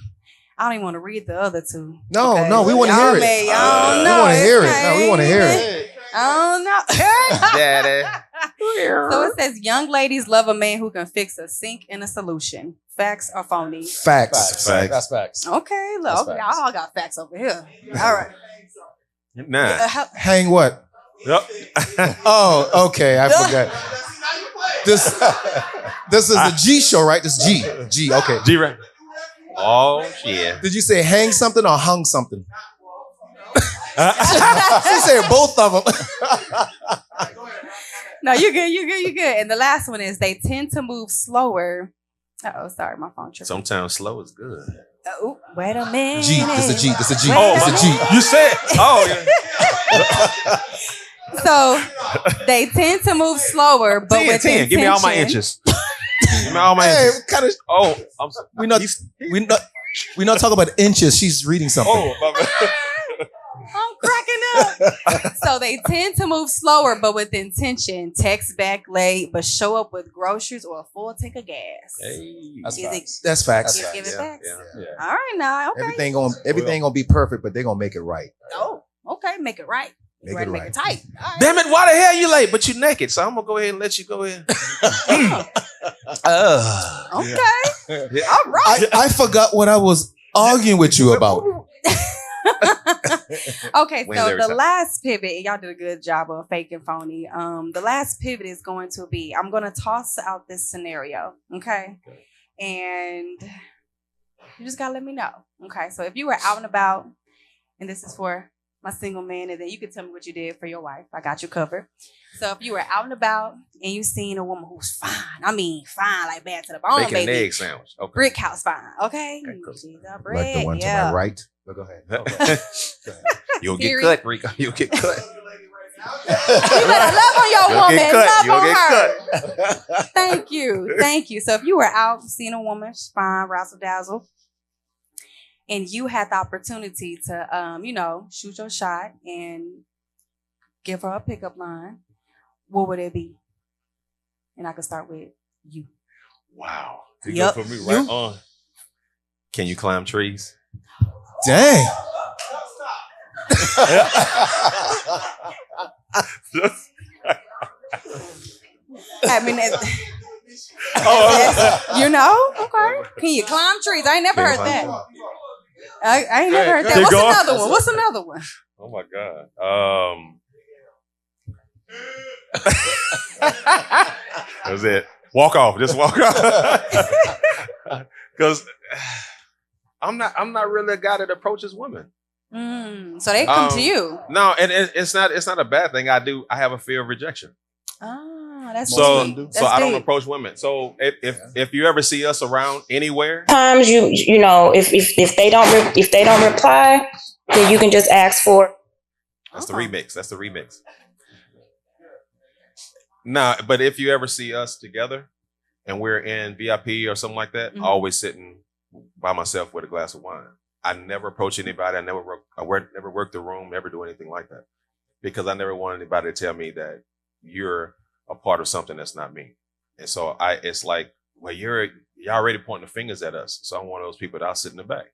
I don't even want to read the other two. No, Okay. no, we want to Y'all hear it. may- We y'all know want to it's hear it. No, we want to hear crazy. it. I Daddy. don't know. So it says young ladies love a man who can fix a sink and a solution. Facts or phony? Facts. That's facts. Okay, That's look, facts. y'all all got facts over here. All right. Nah. Hang what? Yep. Oh, okay. I forgot. This is a G show, right? This G. Okay. G-Ray. Oh, shit. Did you say hang something or hung something? She said both of them. No, you're good. And the last one is they tend to move slower. Sorry, my phone tripped. Sometimes slow is good. Oh, wait a minute. G. This a G. This a G. Wait This a G. You said. Oh, yeah. So they tend to move slower, but 10, with 10. Give me all my intention. inches. Give me all my Hey, inches. kind of. Oh, I'm We not talking about inches. She's reading something. Oh, my bad. I'm cracking up. So they tend to move slower, but with intention. Text back late, but show up with groceries or a full tank of gas. Hey, That's Is it- facts. That's facts. Give it back. yeah. All right, now, okay. Everything gonna be perfect, but they're gonna make it right. Oh, okay, make it right. Make Make it it right. tight. All right. Damn it! Why the hell you late? But you naked, so I'm gonna go ahead and let you go ahead. Okay. All right. I forgot what I was arguing with you about. Okay, Wins so every the time. last pivot, and y'all did a good job of fake and phony. The last pivot is going to be, I'm going to toss out this scenario, okay? And you just got to let me know, okay? So if you were out and about, and this is for my single man, and then you can tell me what you did for your wife. I got you covered. So if you were out and about, and you seen a woman who's fine, I mean fine, like bad to the bone, Making an baby. egg sandwich. Okay. Brick house fine, okay? Okay, cool. She's a brick, Like the one to yeah. my right. But go ahead. You'll get Period. cut, Rico. You'll get cut. You better love on your You'll woman. get cut. Love You'll on get her. Thank you. Thank you. So if you were out seeing a woman, she's fine, razzle dazzle, and you had the opportunity to, shoot your shot and give her a pickup line, what would it be? And I could start with you. Wow. You Yep. go for me right on. Can you climb trees? Dang. I mean, okay. Can you climb trees? I ain't never heard that. I ain't never heard that. Keep What's going. another one? What's another one? Oh my God. That was it. Walk off. Just walk off. Because I'm not really a guy that approaches women. So they come to you. No, and it's not a bad thing. I have a fear of rejection. Oh, that's So deep. so I don't approach women. So if you ever see us around anywhere, Sometimes you know if they don't reply, then you can just ask for. that's the remix. That's the remix. Nah, but if you ever see us together and we're in VIP or something like that, Mhm. always sitting by myself with a glass of wine. I never approach anybody. I never work the room, never do anything like that. Because I never want anybody to tell me that you're a part of something that's not me. And so it's like, well, you're already pointing the fingers at us. So I'm one of those people that I'll sit in the back.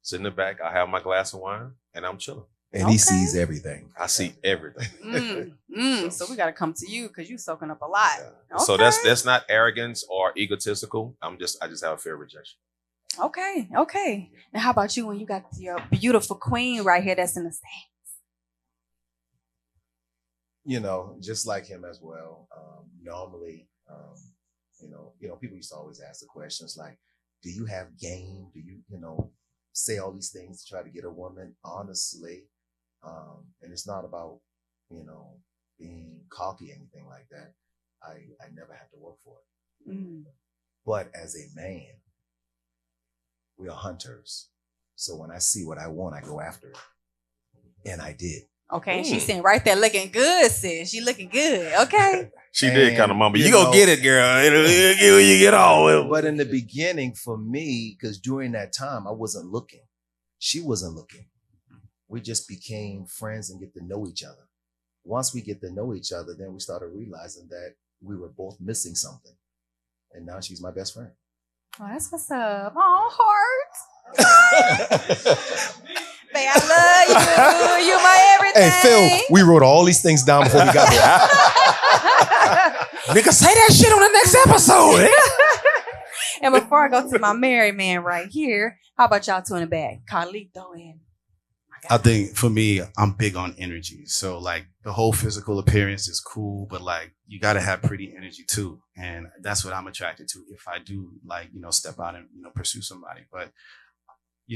Sit in the back, I have my glass of wine and I'm chilling. And he sees everything. I see everything. So we got to come to you because you soaking up a lot. Yeah. So that's not arrogance or egotistical. I just have a fear of rejection. Okay. Now, how about you when you got your beautiful queen right here that's in the stand? Just like him as well. Normally, people used to always ask the questions like, do you have game? Do you, say all these things to try to get a woman? Honestly, and it's not about, being cocky or anything like that. I never had to work for it. But as a man, we are hunters. So when I see what I want, I go after it. And I did. Okay, and she's sitting right there looking good, sis. She looking good. Okay. She did kind of mumble. You know, gonna get it, girl. It'll get when you get all. But in the beginning, for me, because during that time, I wasn't looking. She wasn't looking. We just became friends and get to know each other. Once we get to know each other, then we started realizing that we were both missing something. And now she's my best friend. Oh, that's what's up. Oh, heart. Babe, I love you. You my everything. Hey, Phil, we wrote all these things down before we got here. Nigga, say that shit on the next episode. And before I go to my married man right here, how about y'all two in the back? Carlito and I think for me, I'm big on energy. So like the whole physical appearance is cool, but like you got to have pretty energy too. And that's what I'm attracted to if I do step out and, pursue somebody. But,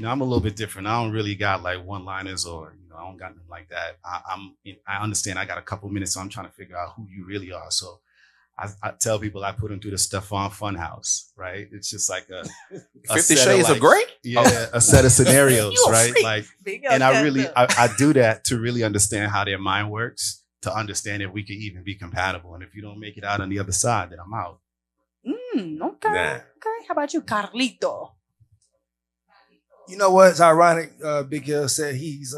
I'm a little bit different. I don't really got like one-liners or, I don't got nothing like that. I understand I got a couple minutes, so I'm trying to figure out who you really are. So I tell people I put them through the Stefan Funhouse, right? It's just like a 50 Shades of Grey? Yeah, a set of scenarios, right? Like, and I I do that to really understand how their mind works, to understand if we can even be compatible. And if you don't make it out on the other side, then I'm out. Okay. Nah. Okay. How about you, Carlito? You know what's ironic? Big Hill said he's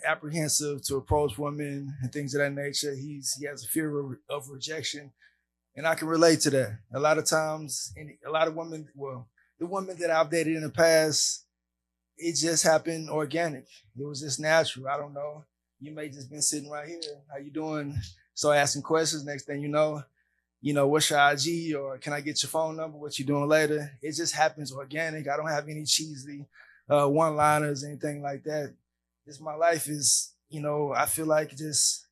apprehensive to approach women and things of that nature. He has a fear of rejection, and I can relate to that. A lot of times, a lot of women, well, the women that I've dated in the past, it just happened organic. It was just natural. I don't know. You may just been sitting right here. How you doing? Start asking questions. Next thing you know, what's your IG, or can I get your phone number? What you doing later? It just happens organic. I don't have any cheesy one-liners, anything like that. Just my life is, I feel like it's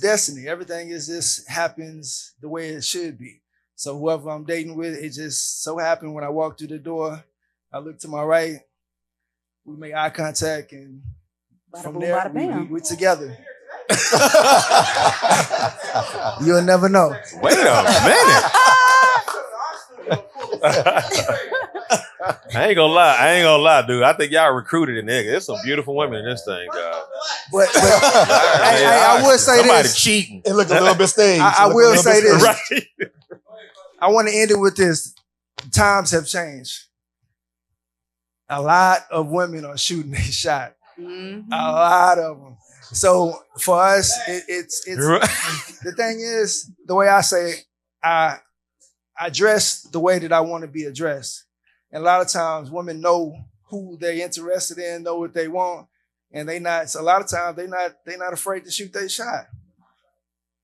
destiny. Everything is just happens the way it should be. So whoever I'm dating with, it just so happened when I walked through the door, I looked to my right, we made eye contact, and from there we're together. You'll never know. Wait a minute. I ain't gonna lie, dude. I think y'all recruited a nigga. There's some beautiful women in this thing, guys. But I would say somebody this. cheating. It looked a little bit staged. I will say this. Right. I want to end it with this. Times have changed. A lot of women are shooting their shot. Mm-hmm. A lot of them. So for us, it's the thing is, the way I say it, I dress the way that I want to be addressed. And a lot of times women know who they're interested in, know what they want, and a lot of times they're not afraid to shoot their shot.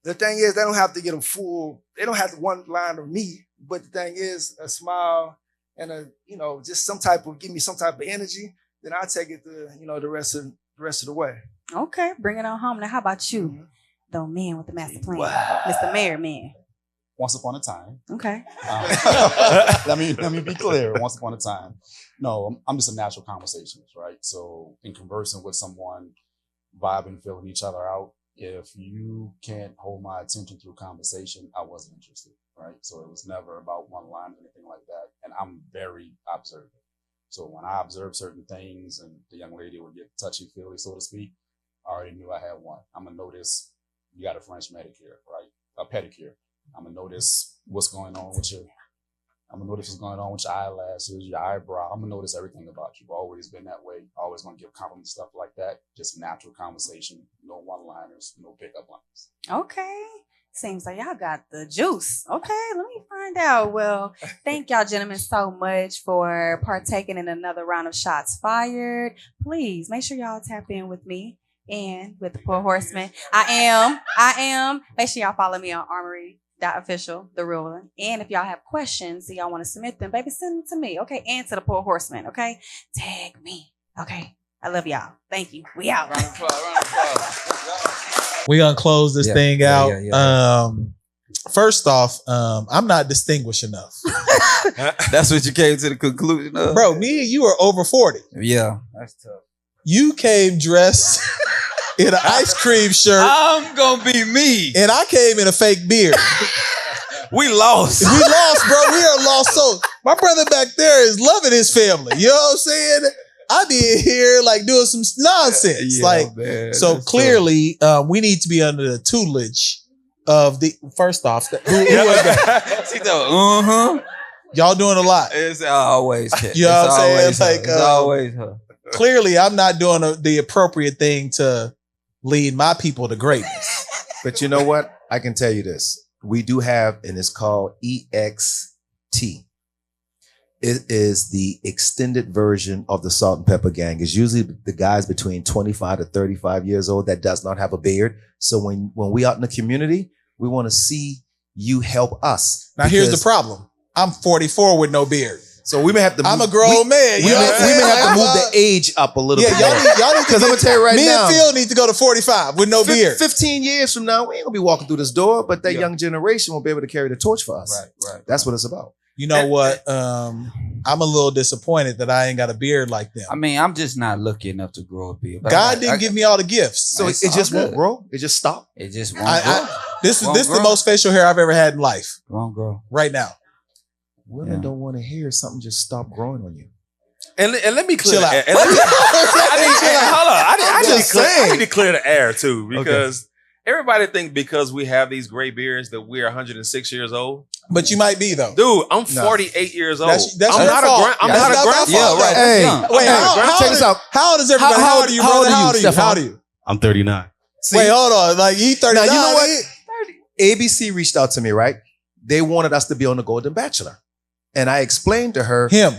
The thing is, they don't have to get they don't have one line of me, but the thing is, a smile and just give me some type of energy, then I take it to, the rest of the way. Okay, bring it on home. Now, how about you, Mm-hmm. the man with the master plan, Mr. Mayor Man? Once upon a time. Okay. Let me be clear. Once upon a time. No, I'm just a natural conversationalist, right? So in conversing with someone, vibing, feeling each other out, if you can't hold my attention through conversation, I wasn't interested, right? So it was never about one line or anything like that. And I'm very observant. So when I observe certain things and the young lady would get touchy-feely, so to speak, I already knew I had one. I'm going to notice you got a French manicure, right? A pedicure. I'm going to notice what's going on with your eyelashes, your eyebrow. I'm going to notice everything about you. I've always been that way. Always going to give compliments, stuff like that. Just natural conversation. No one-liners, no pickup lines. Okay. Seems like y'all got the juice. Okay, let me find out. Well, thank y'all gentlemen so much for partaking in another round of Shots Fired. Please make sure y'all tap in with me and with the Pour Horsemen. I am. Make sure y'all follow me on Armory.official, the real one. And if y'all have questions and y'all want to submit them, baby, send them to me. Okay, and to the Pour Horsemen. Okay, tag me. Okay, I love y'all. Thank you. We out. Round of applause. We're going to close this thing out. Yeah. First off, I'm not distinguished enough. That's what you came to the conclusion of? Bro, me and you are over 40. Yeah, that's tough. You came dressed in an ice cream shirt. I'm going to be me. And I came in a fake beard. We lost. We lost, bro. We are lost souls. My brother back there is loving his family. You know what I'm saying? I be here like doing some nonsense. Yeah, man, so clearly we need to be under the tutelage of the first off. Who was that? She thought, Y'all doing a lot. It's always her. You know what I'm saying? Like, it's always her. Clearly I'm not doing the appropriate thing to lead my people to greatness. But you know what? I can tell you this. We do have, and it's called EXT. It is the extended version of the Salt and Pepper Gang. It's usually the guys between 25 to 35 years old that does not have a beard. So when we out in the community, we want to see you help us. Now here's the problem. I'm 44 with no beard. So we may have to move. I'm a grown man. We may have to move the age up a little bit. Y'all need because I'm going to tell you right now. Me and Phil need to go to 45 with no beard. 15 years from now, we ain't going to be walking through this door, but that young generation will be able to carry the torch for us. Right. That's what it's about. You know what? I'm a little disappointed that I ain't got a beard like them. I mean, I'm just not lucky enough to grow a beard. God didn't give me all the gifts. So it just won't grow? It just stopped? It just won't grow. This is the most facial hair I've ever had in life. Won't grow. Right now. Women don't want to hear something just stop growing on you. And let me clear. Chill out. Hold on. I need to clear the air too, because everybody think because we have these gray beards that we're 106 years old. But you might be though. Dude, I'm 48 years old. That's I'm your not fault. I'm not a grandfather. Yeah, right. Hey, Wait, check this out. How old is everybody? How old are you, brother? How old are you? How old are you? I'm 39. See, Wait, hold on. Like you 39. Now, you know what? ABC reached out to me, right? They wanted us to be on the Golden Bachelor. And I explained to her. Him.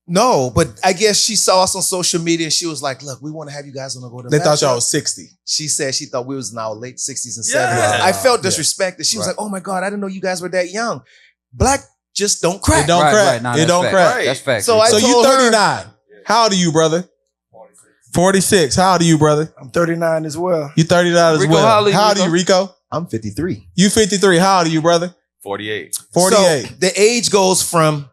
No, but I guess she saw us on social media and she was like, look, we want to have you guys on the Golden Bachelor. They thought y'all was 60. She said she thought we was in our late 60s and 70s. Yeah. I felt disrespected. She was like, oh my God, I didn't know you guys were that young. Black just don't crack. It don't crack. Nah, It that's don't fact. crack. That's fact. So I So you told her- 39. How old are you, brother? 46. How old are you, brother? I'm 39 as well. You 39 as Rico, well. how old are you, How old are you, Rico? I'm 53. You 53. How old are you, brother? 48. 48. So the age goes from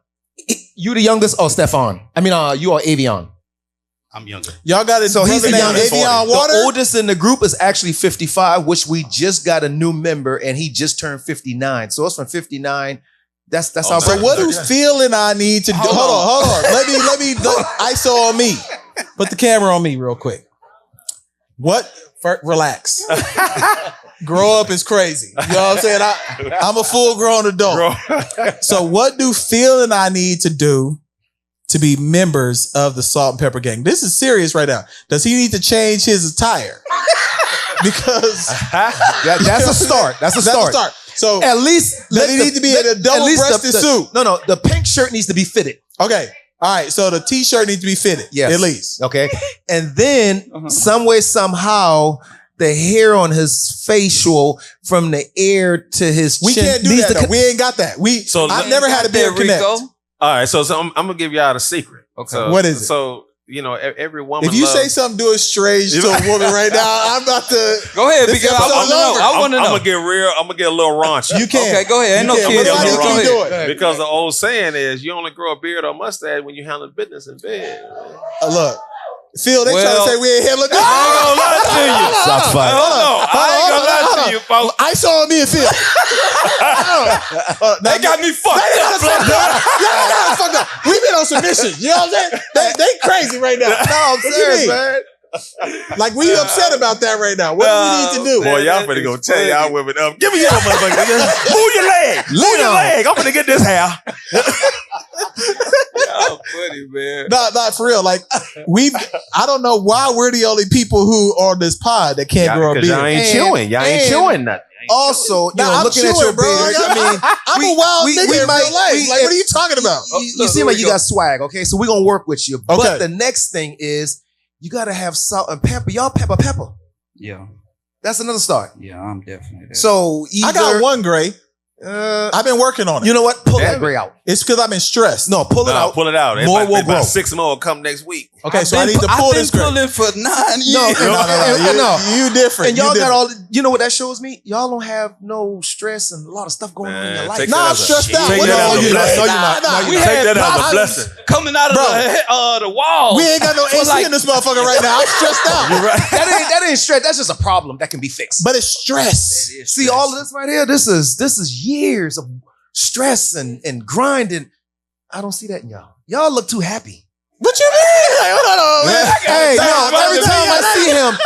you the youngest or Stefan? I mean, you are Avion. I'm younger. Y'all got it. So he's the youngest. Avion The Water. oldest in the group is actually 55, which we just got a new member and he just turned 59. So it's from 59. That's our So what do feeling I need to do? Hold on. Let me ISO on me. Put the camera on me real quick. What? Relax. Grow up is crazy. You know what I'm saying? I'm a full grown adult. So what do feeling I need to do to be members of the Salt and Pepper Gang? This is serious right now. Does he need to change his attire? Because that's a start. That's a start. So at least does he need to be in a double-breasted suit? No, the pink shirt needs to be fitted. Okay. All right. So the t-shirt needs to be fitted. Yes. At least. Okay. And then some way, somehow, the hair on his facial from the ear to his We chin can't do needs that. to Though. We ain't got that. I've never had a beard connect. All right, so I'm gonna give y'all a secret. Okay. So, What is it? So every woman. If you say something do it strange to a woman right now, I'm about to Go ahead, This because I episode's want to know. over. I want to I'm know. gonna get real. I'm gonna get a little raunchy. You can. Okay, go ahead. Ain't no You can. kids. What do I Go need to do ahead. it? Because the old saying is you only grow a beard or mustache when you handle business in bed. Look. Phil, they trying to say we ain't here looking. I ain't gonna lie to you. Shots fired. Hold on. I ain't gonna lie to you, folks. I saw me and Phil. They got me fucked up. We've been on some missions. You know what I'm saying? They crazy right now. No, I'm What you serious, mean? man. Like we upset about that right now. What do we need to do? Boy, y'all finna go tell y'all women up. Give me your motherfucker. Move your leg. Move your leg. I'm finna get this hair. Y'all funny, man. Not for real. Like I don't know why we're the only people who on this pod that can't grow a beard. Y'all ain't chewing. Y'all ain't chewing nothing. Also, I'm looking at your chewing, bro. beard, I mean, I'm a wild nigga in real life. Like, what are you talking about? You seem like you got swag, okay? So we're gonna work with you. Okay. But the next thing is you gotta have salt and pepper. Y'all pepper. Yeah, That's another start. yeah, I'm definitely there. So either I got one gray. I've been working on it. you know what? Pull that gray out. It's because I've been stressed. No, pull it out. Pull it out. More will grow. About 6 more will come next week. Okay, so I need to pull this gray. I've been pulling for 9 years. No. You different. And y'all You got different. all. You know what that shows me? Y'all don't have no stress and a lot of stuff going on in your life. take Nah, that I'm as a- stressed out. take What that the as a fuck you blessing. like? No, you're not. Nah, No, we you're Take had that as a problems. blessing. coming out of the wall. We ain't got no AC in this motherfucker right now. I'm stressed out. That ain't stress. That's just a problem that can be fixed. But it's stress. See, all of this right here, this is years of stress and grinding. I don't see that in y'all. Y'all look too happy. What you mean? Like, hold on, man. Hey, no, every time I see him,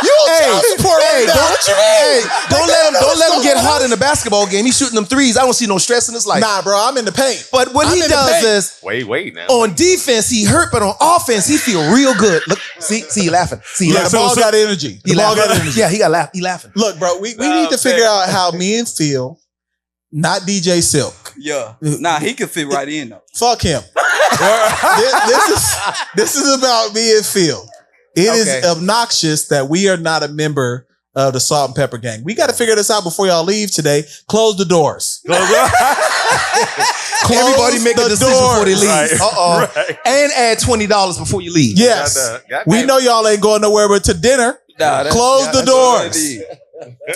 don't let him get hot in the basketball game. He's shooting them threes. I don't see no stress in his life. Nah, bro, I'm in the paint. But what he does is, Wait now. on defense, he hurt, but on offense, he feel real good. Look, see, he laughing. See, he Look, the laughing. ball got energy. He The ball got laughing. energy. Yeah, he laughing. Look, bro, we need to figure out how me and Phil, not DJ Silk. Yeah. Nah, he could fit right in though. Fuck him. this is about me and Phil. It is obnoxious that we are not a member of the Salt and Pepper Gang. We got to figure this out before y'all leave today. Close the doors. Everybody make a decision before they leave. Right. Right. And add $20 before you leave. Yes. We know y'all ain't going nowhere but to dinner. Close the doors.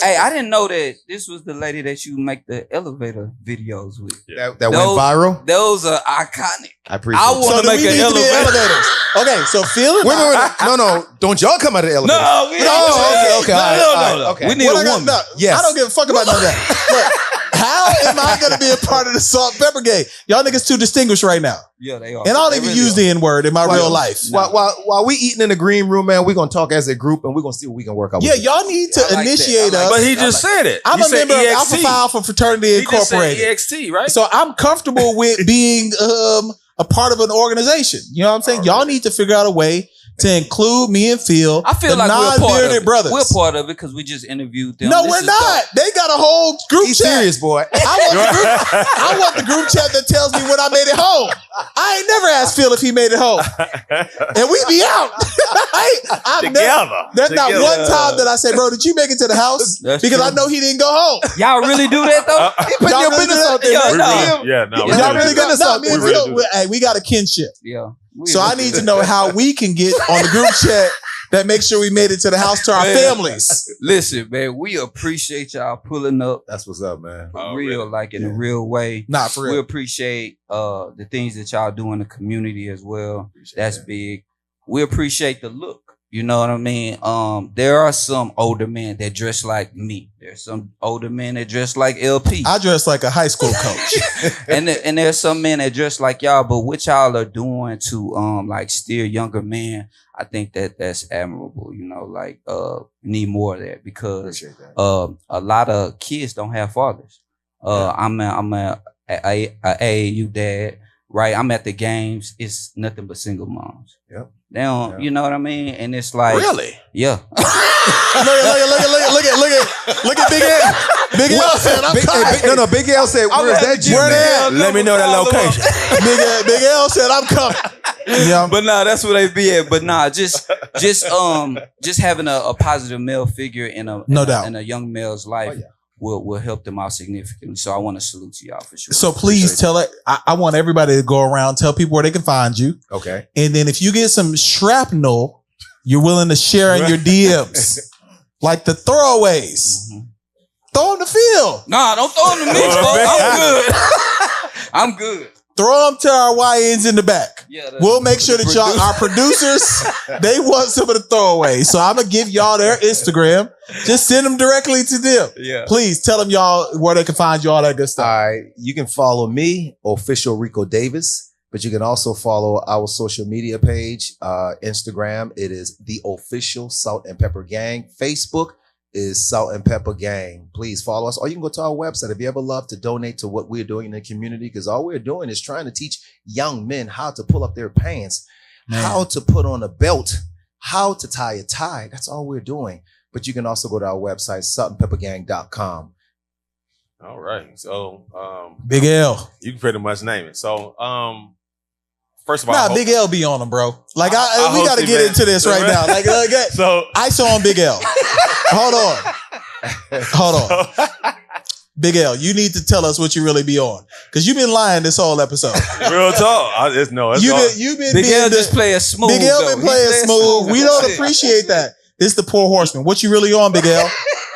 Hey, I didn't know that this was the lady that you make the elevator videos with. That went viral. Those are iconic. I appreciate I it. want to make an elevator. Okay, so Phil and Wait. No. Don't y'all come out of the elevator. No, we okay. No. Okay. We need a woman. Yes. I don't give a fuck about none of that. Look, How am I going to be a part of the Salt and Pepper Gang? Y'all niggas too distinguished right now. Yeah, they are. And I don't even use the N-word in my real life. While we eating in the green room, man, we're going to talk as a group and we're going to see what we can work out. Yeah, y'all need to initiate us. But he just said it. I'm a member of Alpha Phi Alpha Fraternity Incorporated. He just said EXT, right? So I'm comfortable with being a part of an organization. You know what I'm saying? Y'all need to figure out a way to include me and Phil, I feel the like we're part of it. brothers. We're part of it because we just interviewed them. No, we're not. They got a whole group He's chat. serious, boy. I want the group chat that tells me when I made it home. I ain't never asked Phil if he made it home. And we be out. There's not one time that I say, bro, did you make it to the house? That's because true. I know he didn't go home. Y'all really do that though? Y'all really do that? Y'all really go. No, me and Phil, hey, we got a kinship. Yeah. So I need to know how we can get on the group chat that makes sure we made it to the house to our families. Listen, man, we appreciate y'all pulling up. That's what's up, man. For real, like in a real way. Not for real. We appreciate the things that y'all do in the community as well. That's big. We appreciate the look. You know what I mean? There are some older men that dress like me. There's some older men that dress like LP. I dress like a high school coach. and there's some men that dress like y'all, but what y'all are doing to like steer younger men, I think that's admirable. You know, like need more of that because a lot of kids don't have fathers. I'm a AAU dad, right? I'm at the games. It's nothing but single moms. Yep. They don't, you know what I mean? And it's like, really? Yeah. Look at Big L. Big L said, I'm coming. Big L said, where's that gym? Where they at? Let me know that location. Big L said, I'm coming. Yeah. But nah, that's where they be at. But nah, just having a positive male figure in a young male's life will help them out significantly. So I want to salute to y'all for sure. So please tell it. I want everybody to go around, tell people where they can find you. Okay. And then if you get some shrapnel, you're willing to share in your DMs. Like the throwaways. Mm-hmm. Throw them to Phil. Nah, don't throw them to me, folks. I'm good. Throw them to our YNs in the back. Yeah, we'll make sure that y'all, our producers, they want some of the throwaways. So I'm going to give y'all their Instagram. Just send them directly to them. Yeah. Please tell them y'all where they can find you, all that good stuff. All right. You can follow me, Official Rico Davis, but you can also follow our social media page, Instagram. It is the Official Salt and Pepper Gang. Facebook is Salt and Pepper Gang. Please follow us, or you can go to our website if you ever love to donate to what we're doing in the community, because all we're doing is trying to teach young men how to pull up their pants, how to put on a belt, how to tie a tie. That's all we're doing. But you can also go to our website, saltandpeppergang.com. All right. So Big L. You can pretty much name it. So first of all, Big L be on them, bro. Like we got to get into this right now. Like so I saw on Big L. Hold on. Big L, you need to tell us what you really be on, because you've been lying this whole episode. Real talk. You've been Big L just playing smooth. Big L been playing smooth. We don't appreciate that. This the Pour Horsemen. What you really on, Big L?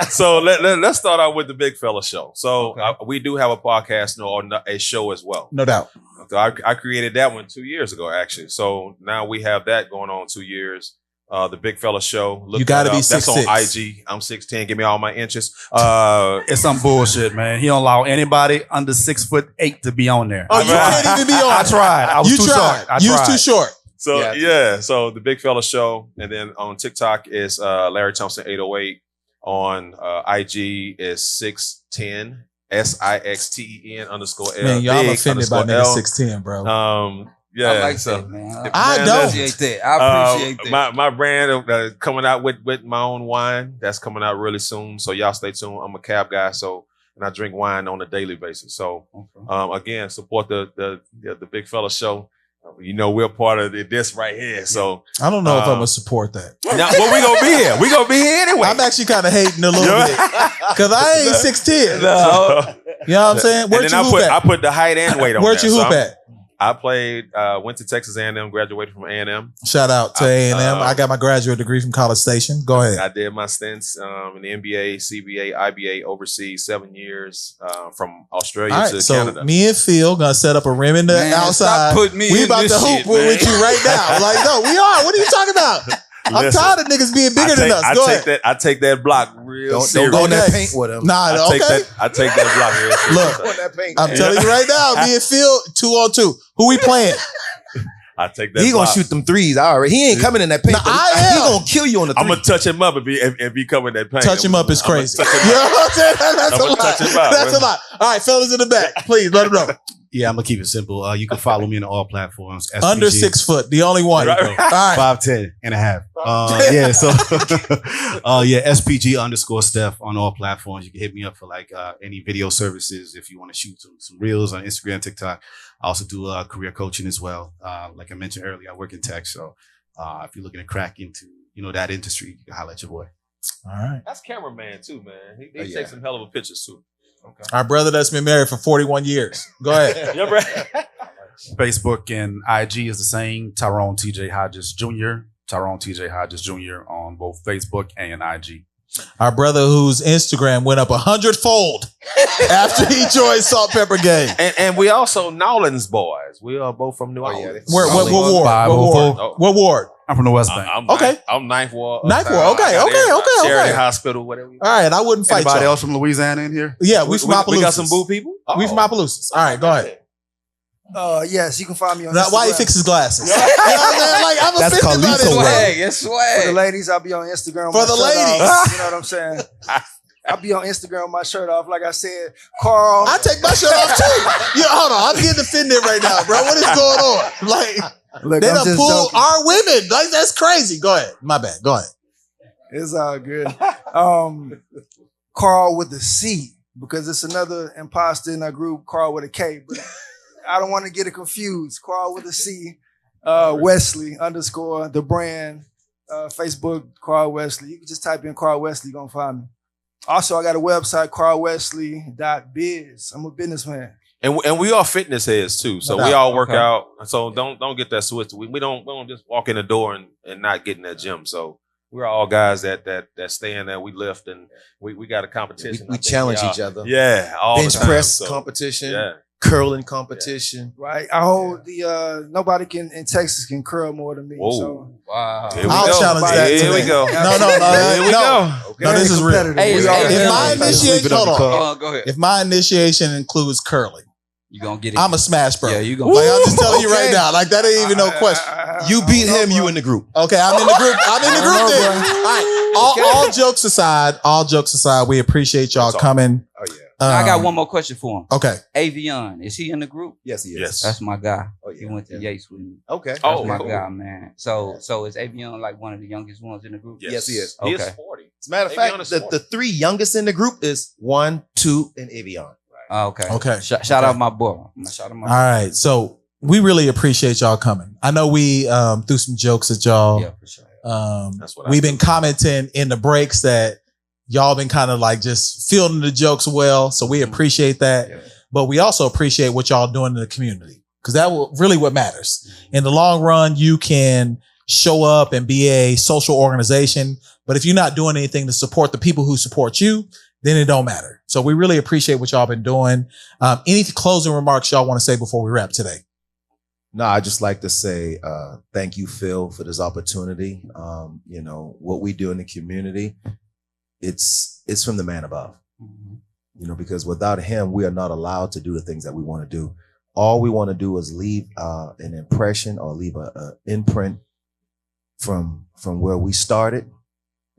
So let's start out with the Big Fella Show. So we do have a podcast or a show as well. No doubt. So I created that one 2 years ago, actually. So now we have that going on 2 years. The Big Fella Show. You got to be 6'6". That's on IG. I'm 6'10". Give me all my inches. It's some bullshit, man. He don't allow anybody under 6'8" to be on there. Oh, you can't even be on. I tried. I was too short. You was too short. So so the Big Fella Show, and then on TikTok is Larry Thompson 808. On IG is 610 SIXTEN _L. Man, y'all offended by nigga 610, bro. Yeah, I like so that, man. I appreciate that. I appreciate that. My brand coming out with my own wine. That's coming out really soon. So y'all stay tuned. I'm a cab guy, and I drink wine on a daily basis. So again, support the Big Fella Show. You know, we're part of this right here. So I don't know if I'm gonna support that. Now, well, we gonna be here. We gonna be here anyway. I'm actually kind of hating a little bit because I ain't 6'10". No. You know what I'm saying? Where'd you hoop at? I put the height and weight on. Where'd you hoop at? I played, went to Texas A&M, graduated from A&M. Shout out to A&M. I got my graduate degree from College Station. Go ahead. I did my stints in the NBA, CBA, IBA, overseas, 7 years from Australia to Canada. So me and Phil gonna set up a rim in the outside. Stop putting me we in about this to hoop shit, with you right now. Like, no, we are. What are you talking about? I'm tired of niggas being bigger than us. Go ahead. I take that block real Don't serious. go in that paint with him. Nah, I take that block real serious. Look, I'm telling you right now, me and Phil, 2-on-2. Who we playing? I take that. He gonna shoot them threes. All right, he ain't coming in that paint. Nah, I am. He gonna kill you on the three. I'm gonna touch him up if he come in that paint. Touch him up is crazy. You know what I'm saying? That's a lot. touch him out, That's man. a lot. All right, fellas in the back, please let them know. Yeah, I'm gonna keep it simple. You can follow me on all platforms. SPG. Under 6 foot, the only one. Right. All right. 5'10" and a half. Yeah, so SPG_Steph on all platforms. You can hit me up for like any video services if you want to shoot some reels on Instagram, TikTok. I also do career coaching as well. Like I mentioned earlier, I work in tech, so if you're looking to crack into that industry, you can holler at your boy. All right. That's cameraman too, man. He takes some hell of a pictures too. Okay. Our brother that's been married for 41 years. Go ahead. Yeah, bro. Facebook and IG is the same. Tyrone TJ Hodges Jr. Tyrone TJ Hodges Jr. on both Facebook and IG. Our brother whose Instagram went up 100-fold after he joined Salt Pepper Gang. And we also Nolans boys. We are both from New Orleans. What ward? What ward? I'm from the West Bank. I'm Ninth Ward. Ninth Ward. Okay. Charity Hospital, whatever. All right, I wouldn't fight Anybody y'all. else from Louisiana in here? Yeah, we from Opelousas. We got some boo people. We from Opelousas. All right, go ahead. Yes, you can find me on Now, Instagram. why he fix his glasses? You know what I'm saying? Like, I'm That's offended by this. Carlito way. It's For swag. the ladies, I'll be on Instagram. with For my the shirt ladies. off. You know what I'm saying? I'll be on Instagram with my shirt off. Like I said, Carl. I take my shirt off too. Yeah, hold on. I'm getting offended right now, bro. What is going on? Like, Look, they I'm done just pulled joking. our women. Like, that's crazy. Go ahead. My bad. Go ahead. It's all good. Carl with a C, because it's another imposter in our group, Carl with a K. But I don't want to get it confused. Carl with a C, Wesley _ the brand, Facebook, Carl Wesley. You can just type in Carl Wesley, you're going to find me. Also, I got a website, carlwesley.biz. I'm a businessman. And we are fitness heads too, so we all work out. So don't get that switched. We don't just walk in the door and not get in that gym. So we're all guys that stay in there. We lift and we got a competition. We challenge each other. Yeah, all bench the time. press So, competition. Yeah. Curling competition. Right? I hold the nobody in Texas can curl more than me. Whoa. So Wow. Here we I'll go. challenge that Here today. we go. No. Here we go. Okay. No, this is real. competitive. Hey, We all- hey, If my hey, initiation, hold on. Go ahead. If my initiation includes curling, You gonna get it. I'm a smash bro. Yeah, you gonna. Like, I'm just telling you right Okay. now. Like, that ain't even no question. You beat him, you in the group. Okay, I'm in the group. Then. All right. All jokes aside, we appreciate y'all That's all. coming. Oh yeah. I got one more question for him. Okay. Avion, is he in the group? Yes, he is. Yes. That's my guy. Oh, yeah. He went to Yeah. Yates with me. Okay. That's Oh, my cool. guy, man. So is Avion like one of the youngest ones in the group? Yes, he is. He is Okay. 40. As a matter of Avion fact, is the 40. three youngest in the group is 1, 2, and Avion. Oh, okay. Okay. Shout Okay. out my boy. Shout out my All right. So we really appreciate y'all coming. I know we threw some jokes at y'all. Yeah, for sure. That's what I We've do. been commenting in the breaks that y'all been kind of like just feeling the jokes well. So we appreciate that. Yeah. But we also appreciate what y'all doing in the community, because that will really what matters. In the long run, you can show up and be a social organization, but if you're not doing anything to support the people who support you, then it don't matter. So we really appreciate what y'all been doing. Any closing remarks y'all want to say before we wrap today? No, I just like to say thank you, Phil, for this opportunity. What we do in the community, it's from the man above. Because without him, we are not allowed to do the things that we want to do. All we want to do is leave an impression or leave an imprint from where we started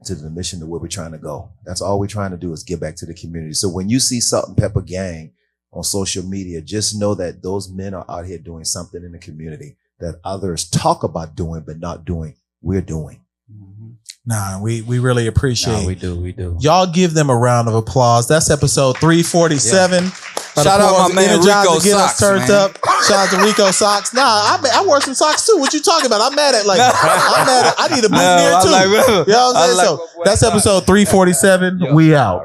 to the mission to where we're trying to go. That's all we're trying to do is give back to the community. So when you see Salt and Pepper Gang on social media, just know that those men are out here doing something in the community that others talk about doing but not doing. We're doing. Nah, we really appreciate Nah, we do. Y'all give them a round of applause. That's episode 347. Shout out my man Rico to get us Socks, turned man. up. Shout out to Rico Socks. Nah, I wore some socks too. What you talking about? I'm mad at I need a boot there too. You know what I'm saying? So that's episode 347. We out.